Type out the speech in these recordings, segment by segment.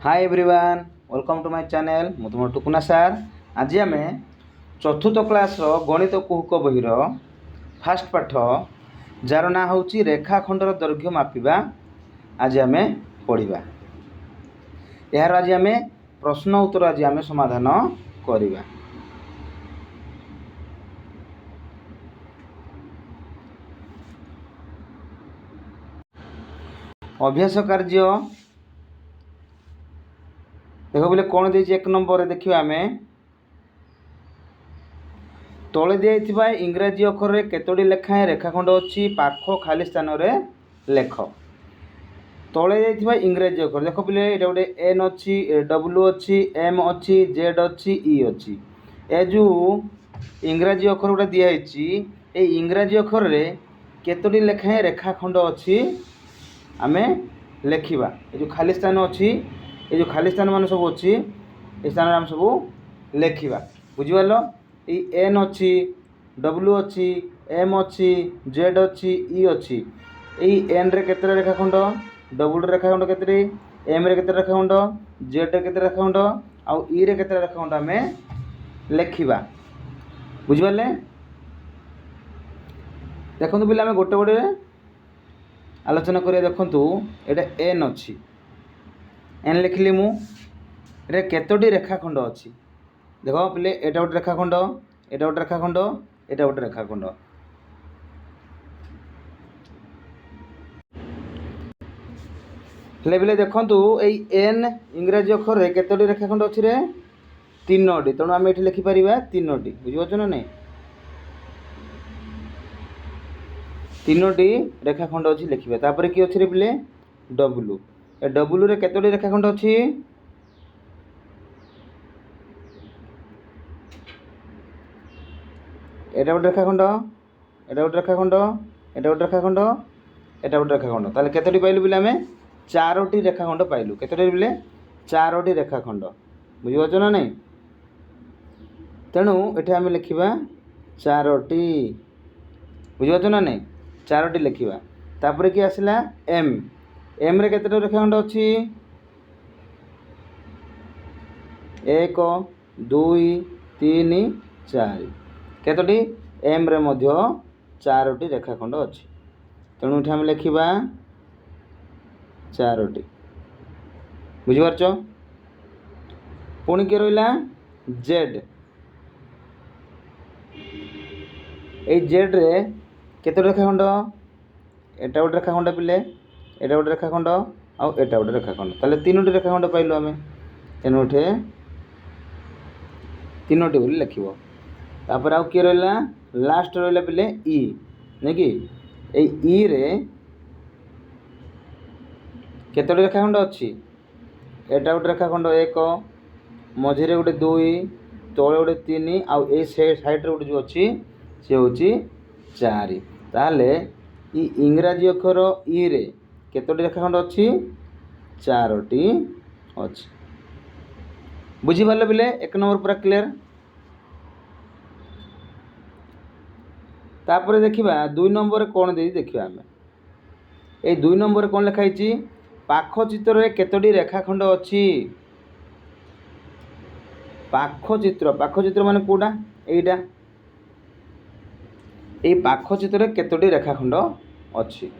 Hi everyone welcome to my channel मु तुम टुकुना सार। आज आम चतुर्थ क्लास गणित कुहक बहिर फास्ट पाठ जार ना हूँ रेखाखंडर दैर्घ्य मापिबा आज आम पढ़ा। यार आज आम प्रश्न उत्तर आज आम समाधान करवा। अभ्यास कार्य देख बोले कौन दे एक नंबर देखिए आम तले दिया इंग्राजी अक्षर में केतोटी लेखाएं रेखाखंड अच्छी पाख खाली स्थान में लेख। तले दिया इंग्राजी अक्षर देख बोले ये गोटे एन अच्छी डब्ल्यू अच्छी एम अच्छी जेड अच्छी ई अच्छी। ए जो इंग्राजी अक्षर गुटा दिखाई ये इंग्राजी अक्षर में केतोटी लेखाएं रेखाखंड अच्छी आम लेखिबा। ये जो खाली स्थान अच्छी ये जो खाली स्थान मान सब अच्छी ये स्थान आम सब लेखिबा। बुझिपार ये एन अच्छी डब्ल्यू अच्छी एम अच्छी जेड अच्छी ई अच्छी। ये एन रे केते रेखाखंड डब्ल्यू रेखाखंड केते एम रे केते रेखाखंड जेड रे केते रेखाखंड आउ ई रे केते रेखाखंड आम लेखिबा। बुझिपारे देखो पिला आम गोटे गोटे आलोचना करिया। देखंतु एटा एन अच्छी एन लिखिली मु ये केतोटी रेखाखंड अच्छी देख पिले एटा गोटे रेखाखंड एटा गोटे रेखाखंड एटा गोटे रेखाखंड। हेले पिले देखंतु एई एन इंग्राजी अक्षर रे केतोटी रेखाखंड अच्छी रे तीनोटी। तेणु आम ये लिखिपर तीनोटी। बुझिपारछ ना नहीं तीनोटी रेखाखंड अच्छी लिखिबा। तापर कि अच्छी रे पिले डब्ल्यू ए डब्ल्यू रे केतोटी रेखाखंड अच्छी एटा गोटे रेखाखंड एटा गोटे रेखाखंड एटा गोटे रेखाखंड एटा गोटे रेखाखंड। ताले केतोटी पाइलु पिले आमे चारोटी रेखाखंड पाइलु। केतोटी पिले चारोटी रेखाखंड। बुझिपारछ ना नहीं तेणु एठी आमे लिखिबा चारोटी। बुझिपारछ ना नहीं चारोटी लिखिबा। तापर कि आसिला एम एम रे केतोटी रेखाखंड अच्छी एक दुई तीन चार। केतोटी एम रे मध्य चारोटी रेखाखंड अच्छी तेणु ये आम लिखा चारोटी। बुझिपारछ पुणी किए रहा जेड ये जेड रे केतोटी रेखाखंड एटा गोटे रेखाखंड पिले एटा गोटे रेखाखंड आउ एटा गोटे रेखाखंड। ताले तीनोटी रेखाखंड पाइलु आमे तेणु एठे तीनोटी बोली लिखिबो। तापर आउ किए रहा लास्ट रहा पिले ई नहीं कि ई रे केतोटी रेखाखंड अच्छी एटा गोटे रेखाखंड एक मझिरे गोटे दुई तले गोटे तीन आउ ए साइड रे गोटे जो अच्छी से होची चार। ताले ई इंग्राजी अक्षर ई रे केतोटी रेखाखंड अच्छी चारोटी अच्छी। बुझिपारे पिले एक नंबर पूरा क्लियर। तापर देखिबा दुई नंबर कौन दे देखिबा आमे ए दुई नंबर कौन लिखाई पाख चित्र रे केतोटी रेखाखंड अच्छी। पाख चित्र माने कोडा एइटा ए पाख चित्र रे केतोटी रेखाखंड अच्छी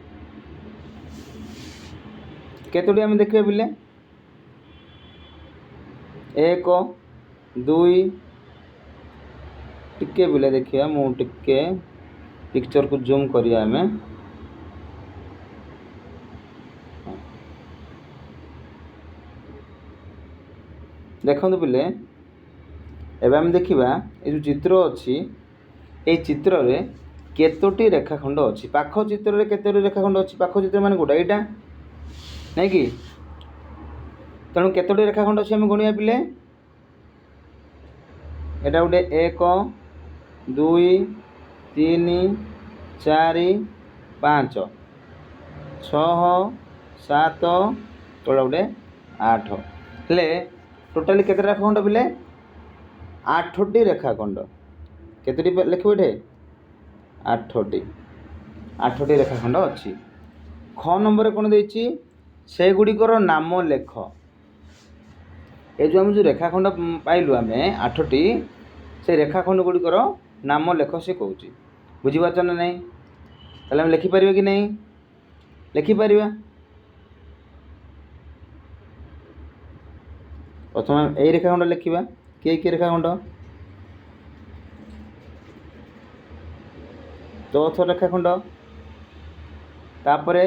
केतोटी आमे देखिबा पिले एक दुई टिके पिले देखिया मु टिके पिक्चर को जूम करिया आमे देखंतु पिले एबे आमे देखिबा ए जो चित्र अच्छी ए चित्र रे केतोटी रेखाखंड अच्छी। पाख चित्र रे केतोटी रेखाखंड अच्छी पाख चित्र माने कोडा एटा नहीं कि तेणु केतोटी रेखाखंड अच्छी आमे गणिया पिले एटा गोटे एक दुई तीन चार पाँच छः सात तोड़ा गोटे आठ हेले टोटाली केते रेखाखंड पिले आठटी रेखाखंड। केतोटी लिखिबो एठे आठटी रेखाखंड अच्छी। ख नंबर कौन देछि से गुड़िकर नाम लेख ଏ ଯେଉଁ ଆମେ ଯେଉଁ ରେଖାଖଣ୍ଡ ପାଇଲୁ ଆମେ 8ଟି, ସେ ରେଖାଖଣ୍ଡ ଗୁଡ଼ିକର ନାମ ଲେଖ ସେ କହୁଛି। ବୁଝିପାରୁଛ ନା ନାହିଁ? ତାହେଲେ ଆମେ ଲେଖିପାରିବା କି ନାହିଁ? ଲେଖିପାରିବା। ପ୍ରଥମେ ଏଇ ରେଖାଖଣ୍ଡ ଲେଖିବା। କି ରେଖାଖଣ୍ଡ? ଚୌଥ ରେଖାଖଣ୍ଡ। ତାପରେ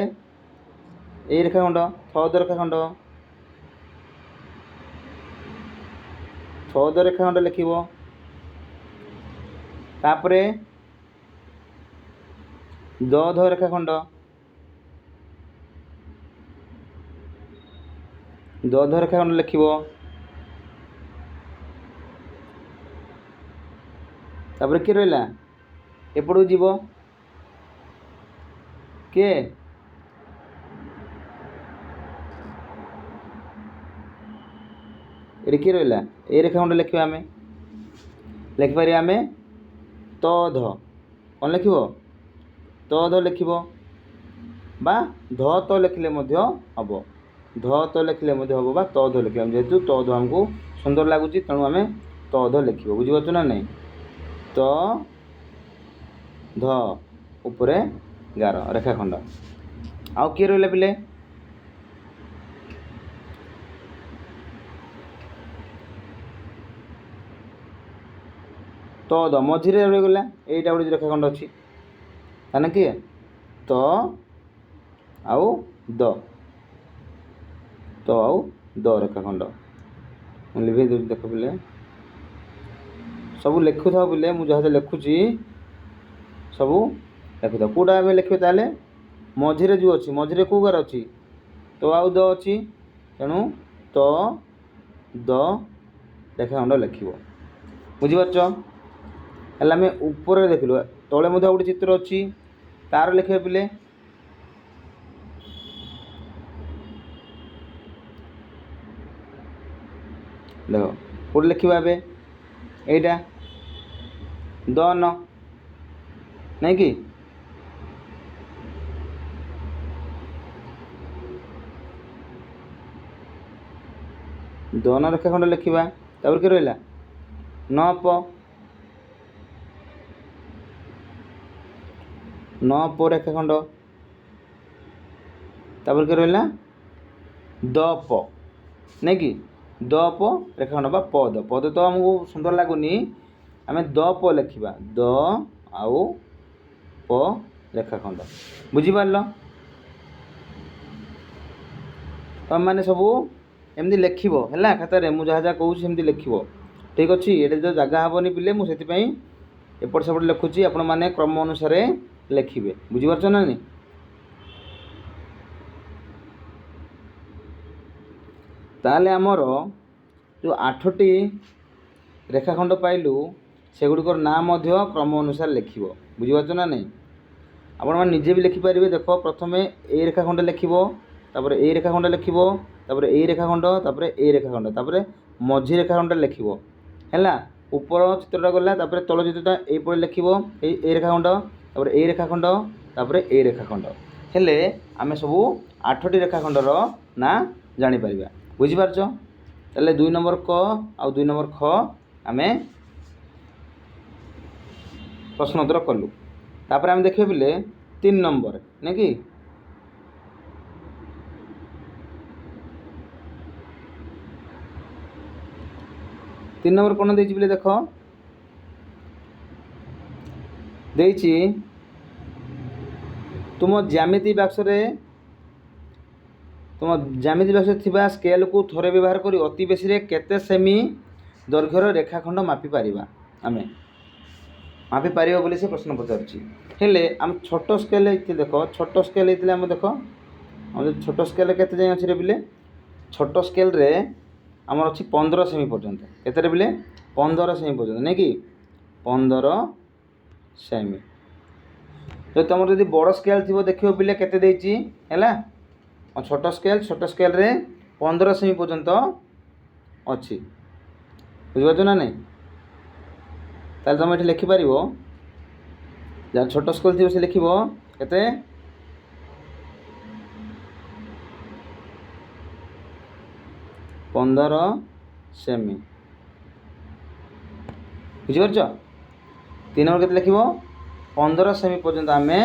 ଏଇ ରେଖାଖଣ୍ଡ ଥର୍ଡ଼ ରେଖାଖଣ୍ଡ। ଥର୍ଡ଼ ରେଖାଖଣ୍ଡ ଲେଖିବ। ତାପରେ ଦଧ ରେଖାଖଣ୍ଡ। ଦଧ ରେଖାଖଣ୍ଡ ଲେଖିବ। ତାପରେ କିଏ ରହିଲା? ଏପଟକୁ ଯିବ କିଏ? ଏଠି କିଏ ରହିଲା? ଏ ରେଖାଖଣ୍ଡ ଲେଖିବା ଆମେ। ଲେଖିପାରିବା ଆମେ ତଧ। କ'ଣ ଲେଖିବ? ତଧ ଲେଖିବ ବା ଧ ତ ଲେଖିଲେ ମଧ୍ୟ ହେବ। ଧ ତ ଲେଖିଲେ ମଧ୍ୟ ହେବ ବା ତଧ ଲେଖିବା। ଯେହେତୁ ତଧ ଆମକୁ ସୁନ୍ଦର ଲାଗୁଛି ତେଣୁ ଆମେ ତଧ ଲେଖିବ। ବୁଝିପାରୁଛ ନା ନାହିଁ? ତ ଧ ଉପରେ ଗାର ରେଖାଖଣ୍ଡ। ଆଉ କିଏ ରହିଲା ପିଲେ? ତଦ ମଝିରେ ରହିଗଲା। ଏଇଟା ଗୋଟେ ରେଖାଖଣ୍ଡ ଅଛି। ତାହେଲେ କିଏ? ତ ଆଉ ଦ। ତ ଆଉ ଦ ରେଖାଖଣ୍ଡ। ମୁଁ ଲିଭେଇ ଦେଉଛି ଦେଖ ପିଲେ। ସବୁ ଲେଖୁଥାଉ ପିଲେ। ମୁଁ ଯାହା ଲେଖୁଛି ସବୁ ଲେଖୁଥାଉ। କେଉଁଟା ଆମେ ଲେଖିବେ ତାହେଲେ? ମଝିରେ ଯେଉଁ ଅଛି, ମଝିରେ କେଉଁ ଗାର ଅଛି? ତ ଆଉ ଦ ଅଛି। ତେଣୁ ତ ଦ ରେଖାଖଣ୍ଡ ଲେଖିବ। ବୁଝିପାରୁଛ? ହେଲେ ଆମେ ଉପରେ ଦେଖିଲୁ। ତଳେ ମଧ୍ୟ ଗୋଟେ ଚିତ୍ର ଅଛି, ତାର ଲେଖିବା ପିଲେ। ଦେଖ କେଉଁଠି ଲେଖିବା ଏବେ? ଏଇଟା ଦନ ନାଇଁ କି? ଦନ ରେଖାଖଣ୍ଡ ଲେଖିବା। ତାପରେ କିଏ ରହିଲା? ନପ। ନପ ରେଖାଖଣ୍ଡ। ତାପରେ କିଏ ରହିଲା? ଦପ ନାଇଁ କି? ଦପ ରେଖାଖଣ୍ଡ ବା ପଦ। ପଦ ତ ଆମକୁ ସୁନ୍ଦର ଲାଗୁନି, ଆମେ ଦପ ଲେଖିବା। ଦ ଆଉ ପ ରେଖାଖଣ୍ଡ। ବୁଝିପାରିଲ? ତମେମାନେ ସବୁ ଏମିତି ଲେଖିବ ହେଲା ଖାତାରେ। ମୁଁ ଯାହା ଯାହା କହୁଛି ସେମିତି ଲେଖିବ। ଠିକ୍ ଅଛି? ଏଠି ତ ଜାଗା ହେବନି ପିଲେ, ମୁଁ ସେଥିପାଇଁ ଏପଟ ସେପଟ ଲେଖୁଛି। ଆପଣମାନେ କ୍ରମ ଅନୁସାରେ ଲେଖିବେ। ବୁଝିପାରୁଛ ନା ନାହିଁ? ତାହେଲେ ଆମର ଯେଉଁ 8ଟି ରେଖାଖଣ୍ଡ ପାଇଲୁ ସେଗୁଡ଼ିକର ନାଁ ମଧ୍ୟ କ୍ରମ ଅନୁସାରେ ଲେଖିବ। ବୁଝିପାରୁଛ ନା ନାହିଁ? ଆପଣମାନେ ନିଜେ ବି ଲେଖିପାରିବେ। ଦେଖ ପ୍ରଥମେ ଏଇ ରେଖାଖଣ୍ଡ ଲେଖିବ, ତାପରେ ଏଇ ରେଖାଖଣ୍ଡ ଲେଖିବ, ତାପରେ ଏଇ ରେଖାଖଣ୍ଡ, ତାପରେ ଏଇ ରେଖାଖଣ୍ଡ, ତାପରେ ମଝି ରେଖାଖଣ୍ଡ ଲେଖିବ ହେଲା। ଉପର ଚିତ୍ରଟା ଗଲା, ତାପରେ ତଳ ଚିତ୍ରଟା ଏଇପରି ଲେଖିବ। ଏଇ ରେଖାଖଣ୍ଡ, ତାପରେ ଏଇ ରେଖାଖଣ୍ଡ, ତାପରେ ଏଇ ରେଖାଖଣ୍ଡ। ହେଲେ ଆମେ ସବୁ 8ଟି ରେଖାଖଣ୍ଡର ନାଁ ଜାଣିପାରିବା। ବୁଝିପାରୁଛ? ତାହେଲେ 2 ନମ୍ବର କ ଆଉ 2 ନମ୍ବର ଖ ଆମେ ପ୍ରଶ୍ନ ଉତ୍ତର କଲୁ। ତାପରେ ଆମେ ଦେଖିବା ପିଲେ 3 ନମ୍ବର ନାଇଁ କି? 3 ନମ୍ବର କ'ଣ ଦେଇଛି ପିଲେ? ଦେଖ ଦେଇଛି ତୁମ ଜ୍ୟାମିତି ବାକ୍ସରେ ଥିବା ସ୍କେଲକୁ ଥରେ ବ୍ୟବହାର କରି ଅତି ବେଶୀରେ କେତେ ସେମି ଦୈର୍ଘ୍ୟର ରେଖାଖଣ୍ଡ ମାପିପାରିବା? ଆମେ ମାପିପାରିବ ବୋଲି ସେ ପ୍ରଶ୍ନ ପଚାରୁଛି। ହେଲେ ଆମେ ଛୋଟ ସ୍କେଲ୍ ହେଇଥିଲେ, ଦେଖ ଛୋଟ ସ୍କେଲ୍ ହେଇଥିଲେ ଆମେ ଦେଖ ଆମର ଛୋଟ ସ୍କେଲ୍ରେ କେତେ ଯାଏଁ ଅଛି ରେ ପିଲେ? ଛୋଟ ସ୍କେଲ୍ରେ ଆମର ଅଛି 15 ସେମି ପର୍ଯ୍ୟନ୍ତ। କେତେରେ ପିଲେ? 15 ସେମି ପର୍ଯ୍ୟନ୍ତ ନାଇଁ କି? 15 ସେମି। ଯଦି ତୁମର ଯଦି ବଡ଼ ସ୍କେଲ୍ ଥିବ ଦେଖିବ ପିଲେ କେତେ ଦେଇଛି ହେଲା। ଛୋଟ ସ୍କେଲ୍ରେ 15 ସେମି ପର୍ଯ୍ୟନ୍ତ ଅଛି। ବୁଝିପାରୁଛ ନା ନାହିଁ? ତାହେଲେ ତୁମେ ଏଠି ଲେଖିପାରିବ, ଯାହାର ଛୋଟ ସ୍କେଲ୍ ଥିବ ସେ ଲେଖିବ କେତେ? 15 ସେମି। ବୁଝିପାରୁଛ? 3 ନମ୍ବର କେତେ ଲେଖିବ? 15 ସେମି ପର୍ଯ୍ୟନ୍ତ ଆମେ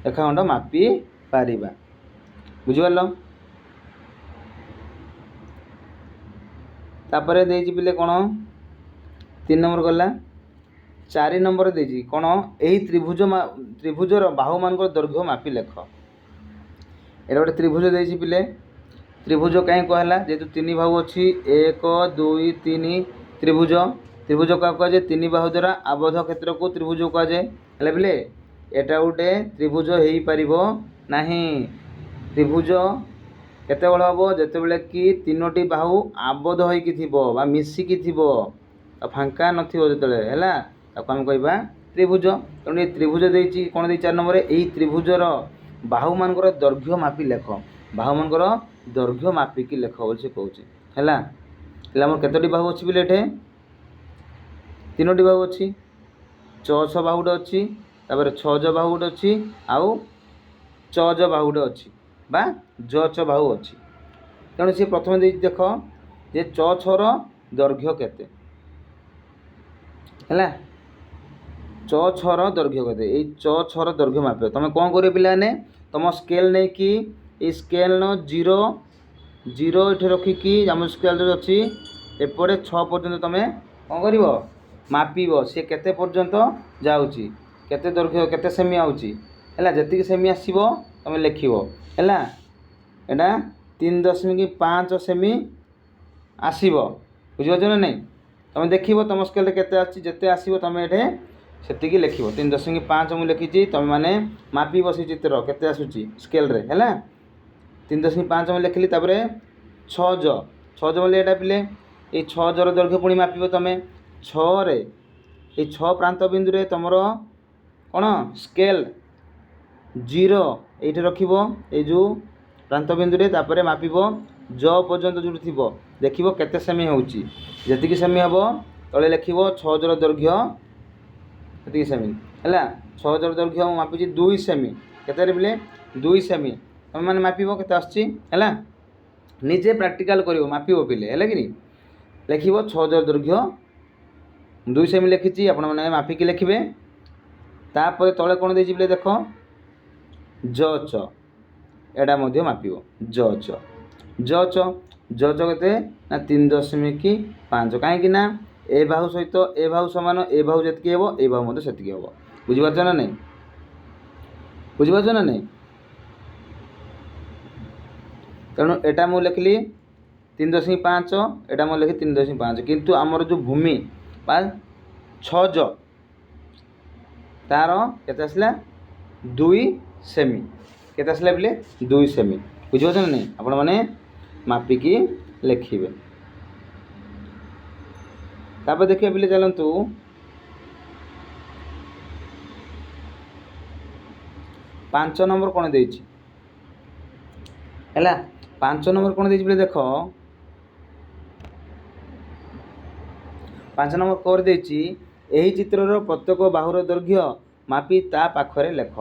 ରେଖାଖଣ୍ଡ ମାପି ପାରିବା। ବୁଝିପାରିଲ? ତାପରେ ଦେଇଛି ପିଲେ କ'ଣ 3 ନମ୍ବର ଗଲା। 4 ନମ୍ବର ଦେଇଛି କ'ଣ? ଏହି ତ୍ରିଭୁଜର ବାହୁମାନଙ୍କର ଦୈର୍ଘ୍ୟ ମାପି ଲେଖ। ଏଇଟା ଗୋଟେ ତ୍ରିଭୁଜ ଦେଇଛି ପିଲେ। ତ୍ରିଭୁଜ କାହିଁ କୁହାହେଲା? ଯେହେତୁ 3 ବାହୁ ଅଛି, 1 2 3 ତ୍ରିଭୁଜ। ତ୍ରିଭୁଜ କାହାକୁ କୁହାଯାଏ? 3 ବାହୁ ଦ୍ୱାରା ଆବଦ୍ଧ କ୍ଷେତ୍ରକୁ ତ୍ରିଭୁଜ କୁହାଯାଏ। ହେଲେ ପିଲେ ଏଇଟା ଗୋଟେ ତ୍ରିଭୁଜ ହେଇପାରିବ ନାହିଁ। ତ୍ରିଭୁଜ କେତେବେଳେ ହେବ? ଯେତେବେଳେ କି 3ଟି ବାହୁ ଆବଦ୍ଧ ହୋଇକି ଥିବ ବା ମିଶିକି ଥିବ, ଫାଙ୍କା ନଥିବ ଯେତେବେଳେ, ହେଲା, ତାକୁ ଆମେ କହିବା ତ୍ରିଭୁଜ। ତେଣୁ ଏ ତ୍ରିଭୁଜ ଦେଇଛି କ'ଣ ଦେଇଛି? 4 ନମ୍ବରରେ ଏହି ତ୍ରିଭୁଜର ବାହୁମାନଙ୍କର ଦୈର୍ଘ୍ୟ ମାପି ଲେଖ। ବାହୁମାନଙ୍କର ଦୈର୍ଘ୍ୟ ମାପିକି ଲେଖ ବୋଲି ସେ କହୁଛି। ହେଲା, ହେଲେ ଆମର କେତୋଟି ବାହୁ ଅଛି ପିଲେ? ଏଠି 3ଟି ବାହୁ ଅଛି। ଚଅଛ ବାହୁ ଗୋଟେ ଅଛି, ତାପରେ ଛଅଜ ବାହୁ ଗୋଟେ ଅଛି, ଆଉ ଚଅଜ ବାହୁ ଗୋଟେ ଅଛି ବା ଜଚ ବାହୁ ଅଛି। ତେଣୁ ସେ ପ୍ରଥମେ ଦେଇଛି ଦେଖ ଯେ ଚଅଛର ଦୈର୍ଘ୍ୟ କେତେ। ହେଲା, ଚଅଛର ଦୈର୍ଘ୍ୟ କେତେ? ଏଇ ଚଅଛର ଦୈର୍ଘ୍ୟ ମାପିବ। ତୁମେ କ'ଣ କରିବ ପିଲାମାନେ? ତୁମ ସ୍କେଲ୍ ନେଇକି ଏଇ ସ୍କେଲ୍ର 0 ଏଠି ରଖିକି ଆମ ସ୍କେଲ୍ ଅଛି ଏପଟେ 6 ପର୍ଯ୍ୟନ୍ତ ତୁମେ କ'ଣ କରିବ? ମାପିବ। ସେ କେତେ ପର୍ଯ୍ୟନ୍ତ ଯାଉଛି, କେତେ ଦୈର୍ଘ୍ୟ, କେତେ ସେମି ଆଉଛି। ହେଲା, ଯେତିକି ସେମି ଆସିବ ତୁମେ ଲେଖିବ। ହେଲା, ଏଇଟା 3.5 ସେମି ଆସିବ। ବୁଝିପାରୁଛ ନା ନାହିଁ? ତୁମେ ଦେଖିବ ତୁମ ସ୍କେଲ୍ରେ କେତେ ଆସୁଛି, ଯେତେ ଆସିବ ତୁମେ ଏଠି ସେତିକି ଲେଖିବ। 3.5 ମୁଁ ଲେଖିଛି, ତୁମେମାନେ ମାପିବ ସେ ଚିତ୍ର କେତେ ଆସୁଛି ସ୍କେଲ୍ରେ। ହେଲା, 3.5 ମୁଁ ଲେଖିଲି। ତାପରେ ଛଅଜ ବୋଲି ଏଇଟା ପିଲେ ଏଇ ଛଅଜର ଦୈର୍ଘ୍ୟ ପୁଣି ମାପିବ ତୁମେ। 6ରେ ଏଇ 6 ପ୍ରାନ୍ତ ବିନ୍ଦୁରେ ତୁମର କ'ଣ ସ୍କେଲ୍ 0 ଏଇଠି ରଖିବ, ଏଇ ଯେଉଁ ପ୍ରାନ୍ତ ବିନ୍ଦୁରେ। ତାପରେ ମାପିବ ଜ ପର୍ଯ୍ୟନ୍ତ ଯେଉଁଠି ଥିବ, ଦେଖିବ କେତେ ସେମି ହେଉଛି। ଯେତିକି ସେମି ହେବ ତଳେ ଲେଖିବ 6ଜର ଦୈର୍ଘ୍ୟ ସେତିକି ସେମି। ହେଲା, 6ଜର ଦୈର୍ଘ୍ୟ ମୁଁ ମାପିଛି 2 ସେମି। କେତେରେ ପିଲେ? 2 ସେମି। ତୁମେମାନେ ମାପିବ କେତେ ଆସୁଛି। ହେଲା, ନିଜେ ପ୍ରାକ୍ଟିକାଲ୍ କରିବ, ମାପିବ ପିଲେ। ହେଲା କି ଲେଖିବ 6ଜର ଦୈର୍ଘ୍ୟ 2 ସେମି ଲେଖିଛି, ଆପଣମାନେ ମାପିକି ଲେଖିବେ। ତାପରେ ତଳେ କ'ଣ ଦେଇଛି ପିଲେ ଦେଖ, ଜଚ, ଏଇଟା ମଧ୍ୟ ମାପିବ। ଜଚ କେତେ? ନା 3.5। କାହିଁକି ନା ଏ ବାହୁ ସହିତ ଏ ବାହୁ ସମାନ, ଏ ବାହୁ ଯେତିକି ହେବ ଏ ବାହୁ ମଧ୍ୟ ସେତିକି ହେବ। ବୁଝିପାରୁଛ ନା ନାହିଁ? ତେଣୁ ଏଇଟା ମୁଁ ଲେଖିଲି 3.5, ଏଇଟା ମୁଁ ଲେଖି 3.5। କିନ୍ତୁ ଆମର ଯେଉଁ ଭୂମି ବା ଛଅଜ ତାର କେତେ ଆସିଲା? 2 ସେମି। କେତେ ଆସିଲା ପିଲେ? 2 ସେମି। ବୁଝିପାରୁଛ ନା ନାହିଁ? ଆପଣମାନେ ମାପିକି ଲେଖିବେ। ତାପରେ ଦେଖିବା ପିଲେ, ଚାଲନ୍ତୁ 5 ନମ୍ବର କ'ଣ ଦେଇଛି। ହେଲା, 5 ନମ୍ବର କ'ଣ ଦେଇଛି ପିଲେ ଦେଖ। 5 ନମ୍ବର କରି ଦେଇଛି, ଏହି ଚିତ୍ରର ପ୍ରତ୍ୟେକ ବାହୁର ଦୈର୍ଘ୍ୟ ମାପି ତା ପାଖରେ ଲେଖ।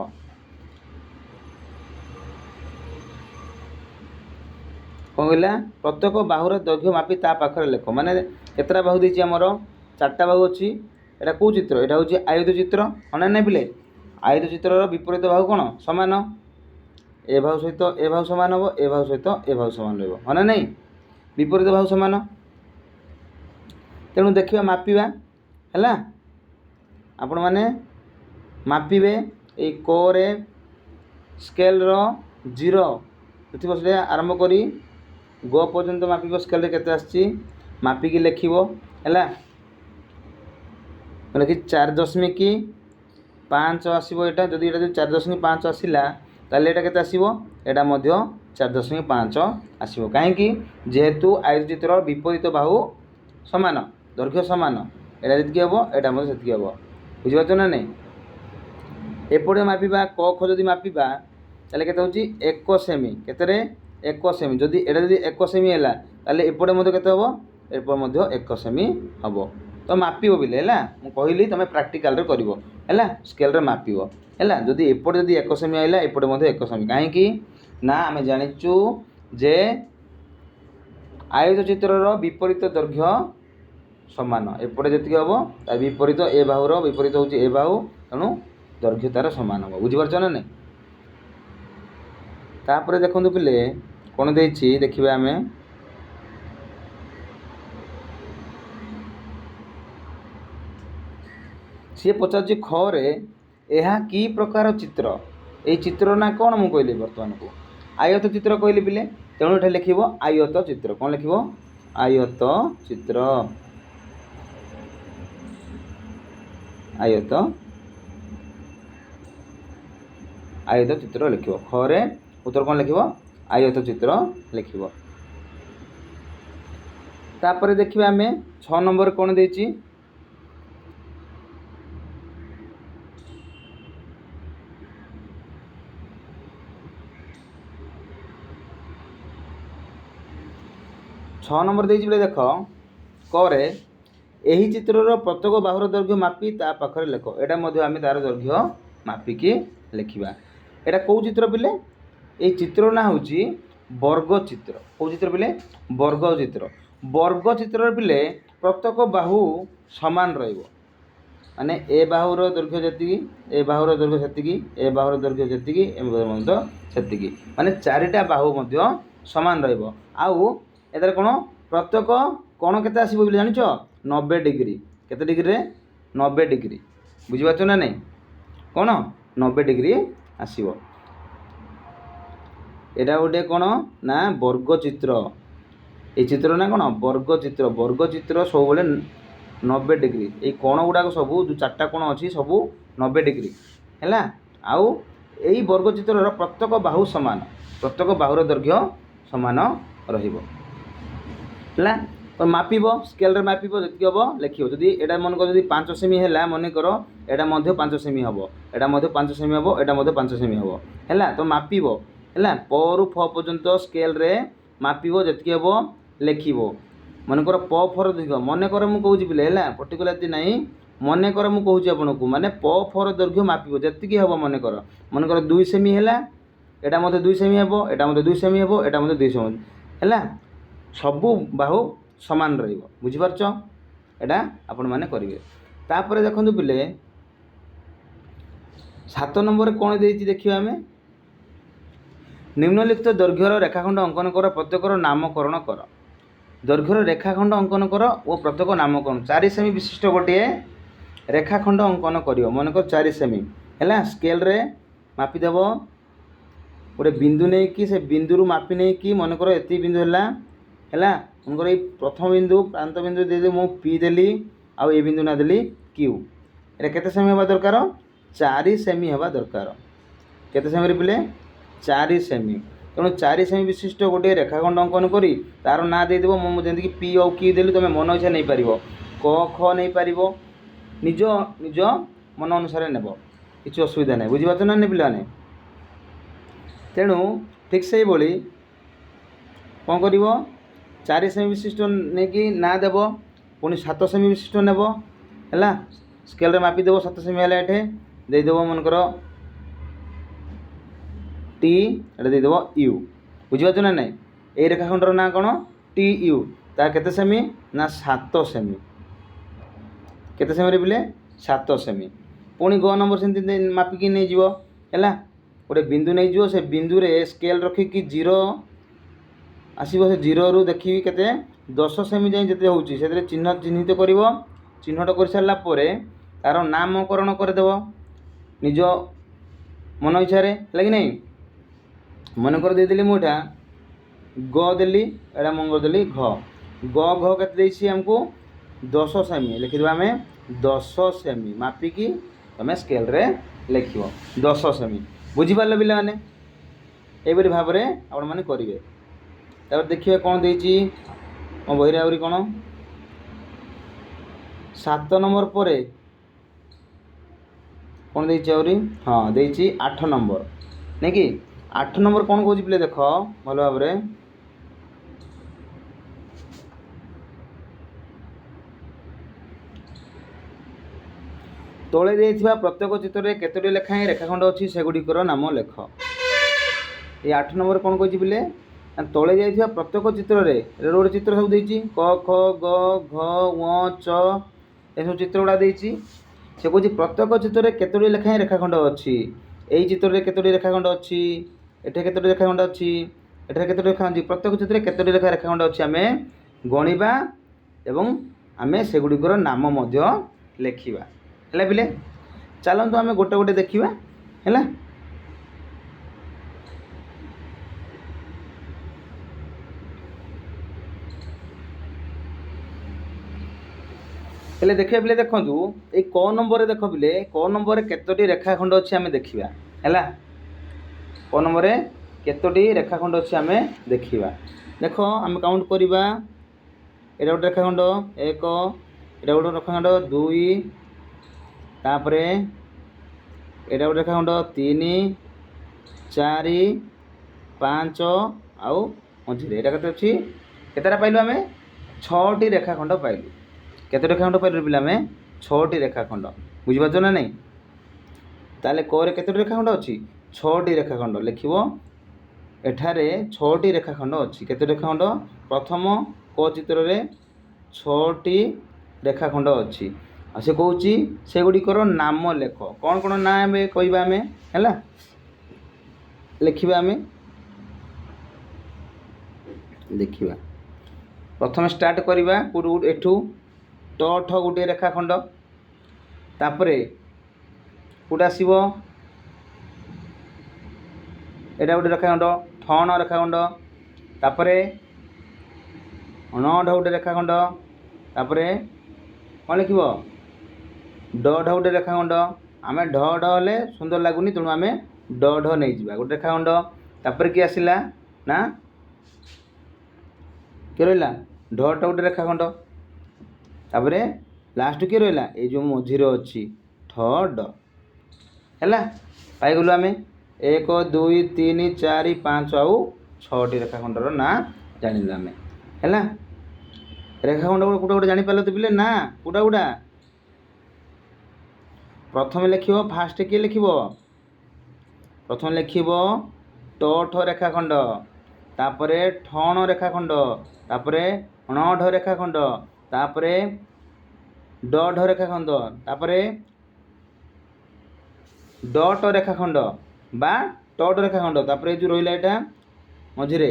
କ'ଣ କହିଲା? ପ୍ରତ୍ୟେକ ବାହୁର ଦୈର୍ଘ୍ୟ ମାପି ତା ପାଖରେ ଲେଖ। ମାନେ କେତେଟା ବାହୁ ଦେଇଛି? ଆମର 4ଟା ବାହୁ ଅଛି। ଏଇଟା କେଉଁ ଚିତ୍ର? ଏଇଟା ହେଉଛି ଆୟତ ଚିତ୍ର। ହଁ ନା ନାହିଁ ପିଲେ? ଆୟତ ଚିତ୍ରର ବିପରୀତ ବାହୁ କ'ଣ? ସମାନ। ଏ ବାହୁ ସହିତ ଏ ବାହୁ ସମାନ ହେବ, ଏ ବାହୁ ସହିତ ଏ ବାହୁ ସମାନ ରହିବ। ହଁ ନା ନାହିଁ? ବିପରୀତ ବାହୁ ସମାନ। ତେଣୁ ଦେଖିବା, ମାପିବା। ହେଲା, ଆପଣମାନେ ମାପିବେ। ଏଇ କୋରେ ସ୍କେଲ୍ର 0 ଥିବ ସେଟା ଆରମ୍ଭ କରି ଗ ପର୍ଯ୍ୟନ୍ତ ମାପିବ। ସ୍କେଲ୍ରେ କେତେ ଆସିଛି ମାପିକି ଲେଖିବ। ହେଲା, ଲେଖି 4.5 ଆସିବ ଏଇଟା। ଯଦି ଏଇଟା 4.5 ଆସିଲା, ତାହେଲେ ଏଇଟା କେତେ ଆସିବ? ଏଇଟା ମଧ୍ୟ 4.5 ଆସିବ। କାହିଁକି? ଯେହେତୁ ଆୟତ ଚିତ୍ରର ବିପରୀତ ବାହୁ ସମାନ, ଦୈର୍ଘ୍ୟ ସମାନ। ଏଇଟା ଯେତିକି ହେବ ଏଇଟା ମଧ୍ୟ ସେତିକି ହେବ। ବୁଝିପାରୁଛ ନା ନାହିଁ? ଏପଟେ ମାପିବା କ ଖ ଯଦି ମାପିବା, ତାହେଲେ କେତେ ହେଉଛି? 1 ସେମି। କେତେରେ? 1 ସେମି। ଯଦି ଏଇଟା ଯଦି 1 ସେମି ହେଲା, ତାହେଲେ ଏପଟେ ମଧ୍ୟ କେତେ ହେବ? ଏପଟେ ମଧ୍ୟ 1 ସେମି ହେବ। ତ ମାପିବ ପିଲେ। ହେଲା, ମୁଁ କହିଲି ତୁମେ ପ୍ରାକ୍ଟିକାଲରେ କରିବ। ହେଲା, ସ୍କେଲ୍ରେ ମାପିବ। ହେଲା, ଯଦି ଏପଟେ ଯଦି 1 ସେମି ଆସିଲା, ଏପଟେ ମଧ୍ୟ 1 ସେମି। କାହିଁକି ନା ଆମେ ଜାଣିଛୁ ଯେ आयत चित्रर विपरीत दैर्घ्य समान एपटे जी हम तार विपरीत ए बाहुर विपरीत हूँ ए बाहु तेणु दैर्घ्य तार सामान हम बुझीपार ना नहीं। तापर देखो पिले कौन देखा आम सी पचार खरे यह कि प्रकार चित्र ये चित्र ना कौन मुझे कहली बर्तमान को आयत चित्र कहली पिले तेणु ये लिख आयत चित्र कौन लिख आयत चित्र आयत आयत चित्र लिख खरे उत्तर कौन लिख आयत चित्र लिख। तापर देखिए आम 6 नंबर कौन देछि 6 नंबर देछि देख करे यही चित्रर प्रत्येक बाहुर दैर्घ्य मापी ता पाखरे लेख एटा मध्य आम तार दैर्घ्य मापिकी लिखा एटा कौ चित्र पिले ये चित्र ना हूँ वर्ग चित्र कौ चित्र पिले वर्ग चित्र पिले प्रत्येक बाहु समान रहिबो माने ए बाहुर दैर्घ्य जी ए बाहुर दैर्घ्य से ए बाहुर दैर्घ्य से माने चारिटा बाहु मध्य समान रहिबो आउ एतार कौन प्रत्येक कौन केते आसीबो बोली जानिछ 90 डिग्री केते डिग्री 90 डिग्री बुझीपारछ ना नहीं कौन 90 डिग्री आसीबो एटा गोटे कौन ना वर्ग चित्र ये चित्र ना कौन वर्ग चित्र सब बोले 90 डिग्री ये कोण गुड़ाक सब जो 4टा कोण अच्छी सब 90 डिग्री है आउ यही वर्ग चित्र प्रत्येक बाहु सामान प्रत्येक बाहुर दैर्घ्य सामान रहिबो है तो मापिब स्केल रे मापिब जी हम लिख जदि एटा मन कर 5 सेमी है मन कर एटा 5 सेमी हम एटा 5 सेमी हम एटा 5 सेमी हम है तो मापिब है प रु फ पर्यंत स्केल रे मापिब जी हम लिख मनकर प फर दीर्घ मनकर मुझे कौच पिले है पर्टिकुलारिटी ना मनकर मुझे कौच आपन को माने प फर दैर्घ्य मापिब जी हम मनकर 2 सेमी है एटा 2 सेमी हम एटा 2 सेमी हम एटा 2 सेमी है सबू बाहु समान रहिबो बुझीपारछ एटा आपण माने करिवे। तापर देखंतु पिले 7 नंबर कोन देइछि देखिबा हमें निम्नलिखित दैर्घ्यर रेखाखंड अंकन कर प्रत्येकर नामकरण कर दैर्घ्यर रेखाखंड अंकन कर ओ प्रत्येक नामकरण 4 सेमी विशिष्ट गोटे रेखाखंड अंकन करियो मनकर 4 सेमी है स्केल रे मापी देबो गोटे बिंदु नहीं कि से बिंदु रु मापी नहीं कि मनकर एति बिंदु है मनकर ये प्रथम बिंदु प्रांत बिंदु दे मु पी देली आउ ए बिंदु ना देली क्यू एटा केते सेमी हवा दरकार 4 सेमी हवा दरकार केते सेमी पिले 4 सेमी तेणु 4 सेमी विशिष्ट गोटे रेखाखंड अंकन करी तार ना दे देबो मु जेंति कि पी आउ क्यू देली तुम मन इच्छा नहीं पारिबो क ख नहीं पारिबो निज निज मन अनुसार नेबो किछि असुविधा नहीं बुझिबात ना ने पिलाने तेणु ठीक से बोली कौन कर 4 सेमी विशिष्ट नहीं कि ना देव पुणी 7 सेमी विशिष्ट नेब है स्केल रे मापी देव 7 सेमी है ये देदेव मनकर टी एटा देदेव यू बुझीपारछ ना नहीं ये रेखाखंडर ना कौन टी यू तार केते सेमी ना 7 सेमी केते सेमी रे पिले 7 सेमी पुणी ग नंबर से मापिकी नहीं जीव है गोटे बिंदु नहीं जीव से बिंदु रे स्केल रखिकी 0 आसो से 0 रु देखी केते 10 सेमी जाए जिते होची से चिन्ह चिन्हित कर चिन्हट कर सारा तार नामकरण करदेव निज मन इच्छा लगे नहीं मनकर देदेली मुझा ग देली एटा मंगल देली घ ग घ के आमको 10 सेमी लिखिदेवा आम 10 सेमी मापिकी तुम स्केल रे लिख 10 सेमी बुझीपार पिला मैंने यही भाव में आपण मैंने करेंगे। तापर देखिए कौन देछि मो बहिरे आउरी कौन 7 नंबर पर कौन देछि आउरी हाँ देछि 8 नंबर नहीं कि 8 नंबर कौन कौच पिले देख भल भाव में तले देइथिबा प्रत्येक चित्र में केतोटी लेखाएं रेखाखंड अच्छी सेगुड़िकर नाम लेख ये 8 नंबर कौन कौच पिले ତଳେ ଯାଇଥିବା ପ୍ରତ୍ୟେକ ଚିତ୍ରରେ ଗୋଟେ ଚିତ୍ର ସବୁ ଦେଇଛି କ ଖ ଗ ଘ ଙ ଚ ଏସବୁ ଚିତ୍ର ଗୁଡ଼ା ଦେଇଛି। ସେ କହୁଛି ପ୍ରତ୍ୟେକ ଚିତ୍ରରେ କେତୋଟି ଲେଖାଏଁ ରେଖାଖଣ୍ଡ ଅଛି। ଏଇ ଚିତ୍ରରେ କେତୋଟି ରେଖାଖଣ୍ଡ ଅଛି, ଏଠାରେ କେତୋଟି ରେଖାଖଣ୍ଡ ଅଛି, ଏଠାରେ କେତୋଟି ରେଖାଖଣ୍ଡ ଅଛି, ପ୍ରତ୍ୟେକ ଚିତ୍ରରେ କେତୋଟି ରେଖାଖଣ୍ଡ ଅଛି ଆମେ ଗଣିବା ଏବଂ ଆମେ ସେଗୁଡ଼ିକର ନାମ ମଧ୍ୟ ଲେଖିବା। ହେଲା ପିଲେ, ଚାଲନ୍ତୁ ଆମେ ଗୋଟେ ଗୋଟେ ଦେଖିବା। ହେଲା, ହେଲେ ଦେଖିବା ପିଲେ, ଦେଖନ୍ତୁ ଏଇ କ ନମ୍ବରରେ ଦେଖ ପିଲେ, କ ନମ୍ବରରେ କେତୋଟି ରେଖାଖଣ୍ଡ ଅଛି ଆମେ ଦେଖିବା। ହେଲା, କ ନମ୍ବରରେ କେତୋଟି ରେଖାଖଣ୍ଡ ଅଛି ଆମେ ଦେଖିବା। ଦେଖ ଆମେ କାଉଣ୍ଟ କରିବା। ଏଇଟା ଗୋଟେ ରେଖାଖଣ୍ଡ 1, ଏଇଟା ଗୋଟେ ରେଖାଖଣ୍ଡ 2, ତାପରେ ଏଇଟା ଗୋଟେ ରେଖାଖଣ୍ଡ 3, 4, 5 ଆଉ ମଝିରେ ଏଇଟା କେତେ ଅଛି? କେତେଟା ପାଇଲୁ ଆମେ? 6ଟି ରେଖାଖଣ୍ଡ ପାଇଲୁ। କେତେ ରେଖାଖଣ୍ଡ ପାଇଲୁ ପିଲା? ଆମେ 6ଟି ରେଖାଖଣ୍ଡ। ବୁଝିପାରୁଛ ନା ନାହିଁ? ତାହେଲେ କରେ କେତୋଟି ରେଖାଖଣ୍ଡ ଅଛି? 6ଟି ରେଖାଖଣ୍ଡ। ଲେଖିବ ଏଠାରେ 6ଟି ରେଖାଖଣ୍ଡ ଅଛି। କେତେ ରେଖାଖଣ୍ଡ? ପ୍ରଥମ କ ଚିତ୍ରରେ 6ଟି ରେଖାଖଣ୍ଡ ଅଛି। ଆଉ ସେ କହୁଛି ସେଗୁଡ଼ିକର ନାମ ଲେଖ। କ'ଣ କ'ଣ ନାଁ ଆମେ କହିବା ଆମେ? ହେଲା, ଲେଖିବା ଆମେ। ଦେଖିବା, ପ୍ରଥମେ ଷ୍ଟାର୍ଟ କରିବା ଏଠୁ। ଟ ଠ ଗୋଟିଏ ରେଖାଖଣ୍ଡ, ତାପରେ କେଉଁଟା ଆସିବ? ଏଇଟା ଗୋଟେ ରେଖାଖଣ୍ଡ, ଠଣ ରେଖାଖଣ୍ଡ, ତାପରେ ଣ ଢ ଗୋଟେ ରେଖାଖଣ୍ଡ, ତାପରେ କ'ଣ ଲେଖିବ? ଡ ଢ ଗୋଟେ ରେଖାଖଣ୍ଡ। ଆମେ ଢ ଢ ହେଲେ ସୁନ୍ଦର ଲାଗୁନି, ତେଣୁ ଆମେ ଡ ଢ ନେଇଯିବା। ଗୋଟେ ରେଖାଖଣ୍ଡ, ତାପରେ କିଏ ଆସିଲା ନା କିଏ ରହିଲା? ଢ ଟ ଗୋଟେ ରେଖାଖଣ୍ଡ, ତାପରେ ଲାଷ୍ଟ କିଏ ରହିଲା? ଏଇ ଯେଉଁ ମଝିରେ ଅଛି ଠ ଡ। ହେଲା, ପାଇଗଲୁ ଆମେ 1 2 3 4 5 ଆଉ 6ଟି ରେଖାଖଣ୍ଡର ନାଁ ଜାଣିଲୁ ଆମେ। ହେଲା, ରେଖାଖଣ୍ଡ କୋଉଟା ଗୋଟେ ଜାଣିପାରିଲ ତ ପିଲେ? ନା କୋଉଟା କୋଉଟା? ପ୍ରଥମେ ଲେଖିବ, ଫାଷ୍ଟ କିଏ ଲେଖିବ? ପ୍ରଥମେ ଲେଖିବ ଟ ଠ ରେଖାଖଣ୍ଡ, ତାପରେ ଠଣ ରେଖାଖଣ୍ଡ, ତାପରେ ଣ ଢ ରେଖାଖଣ୍ଡ, ତାପରେ ଡ ଢ ରେଖାଖଣ୍ଡ, ତାପରେ ଡ ଟ ରେଖାଖଣ୍ଡ ବା ଟ ଟ ରେଖାଖଣ୍ଡ, ତାପରେ ଏ ଯେଉଁ ରହିଲା ଏଇଟା ମଝିରେ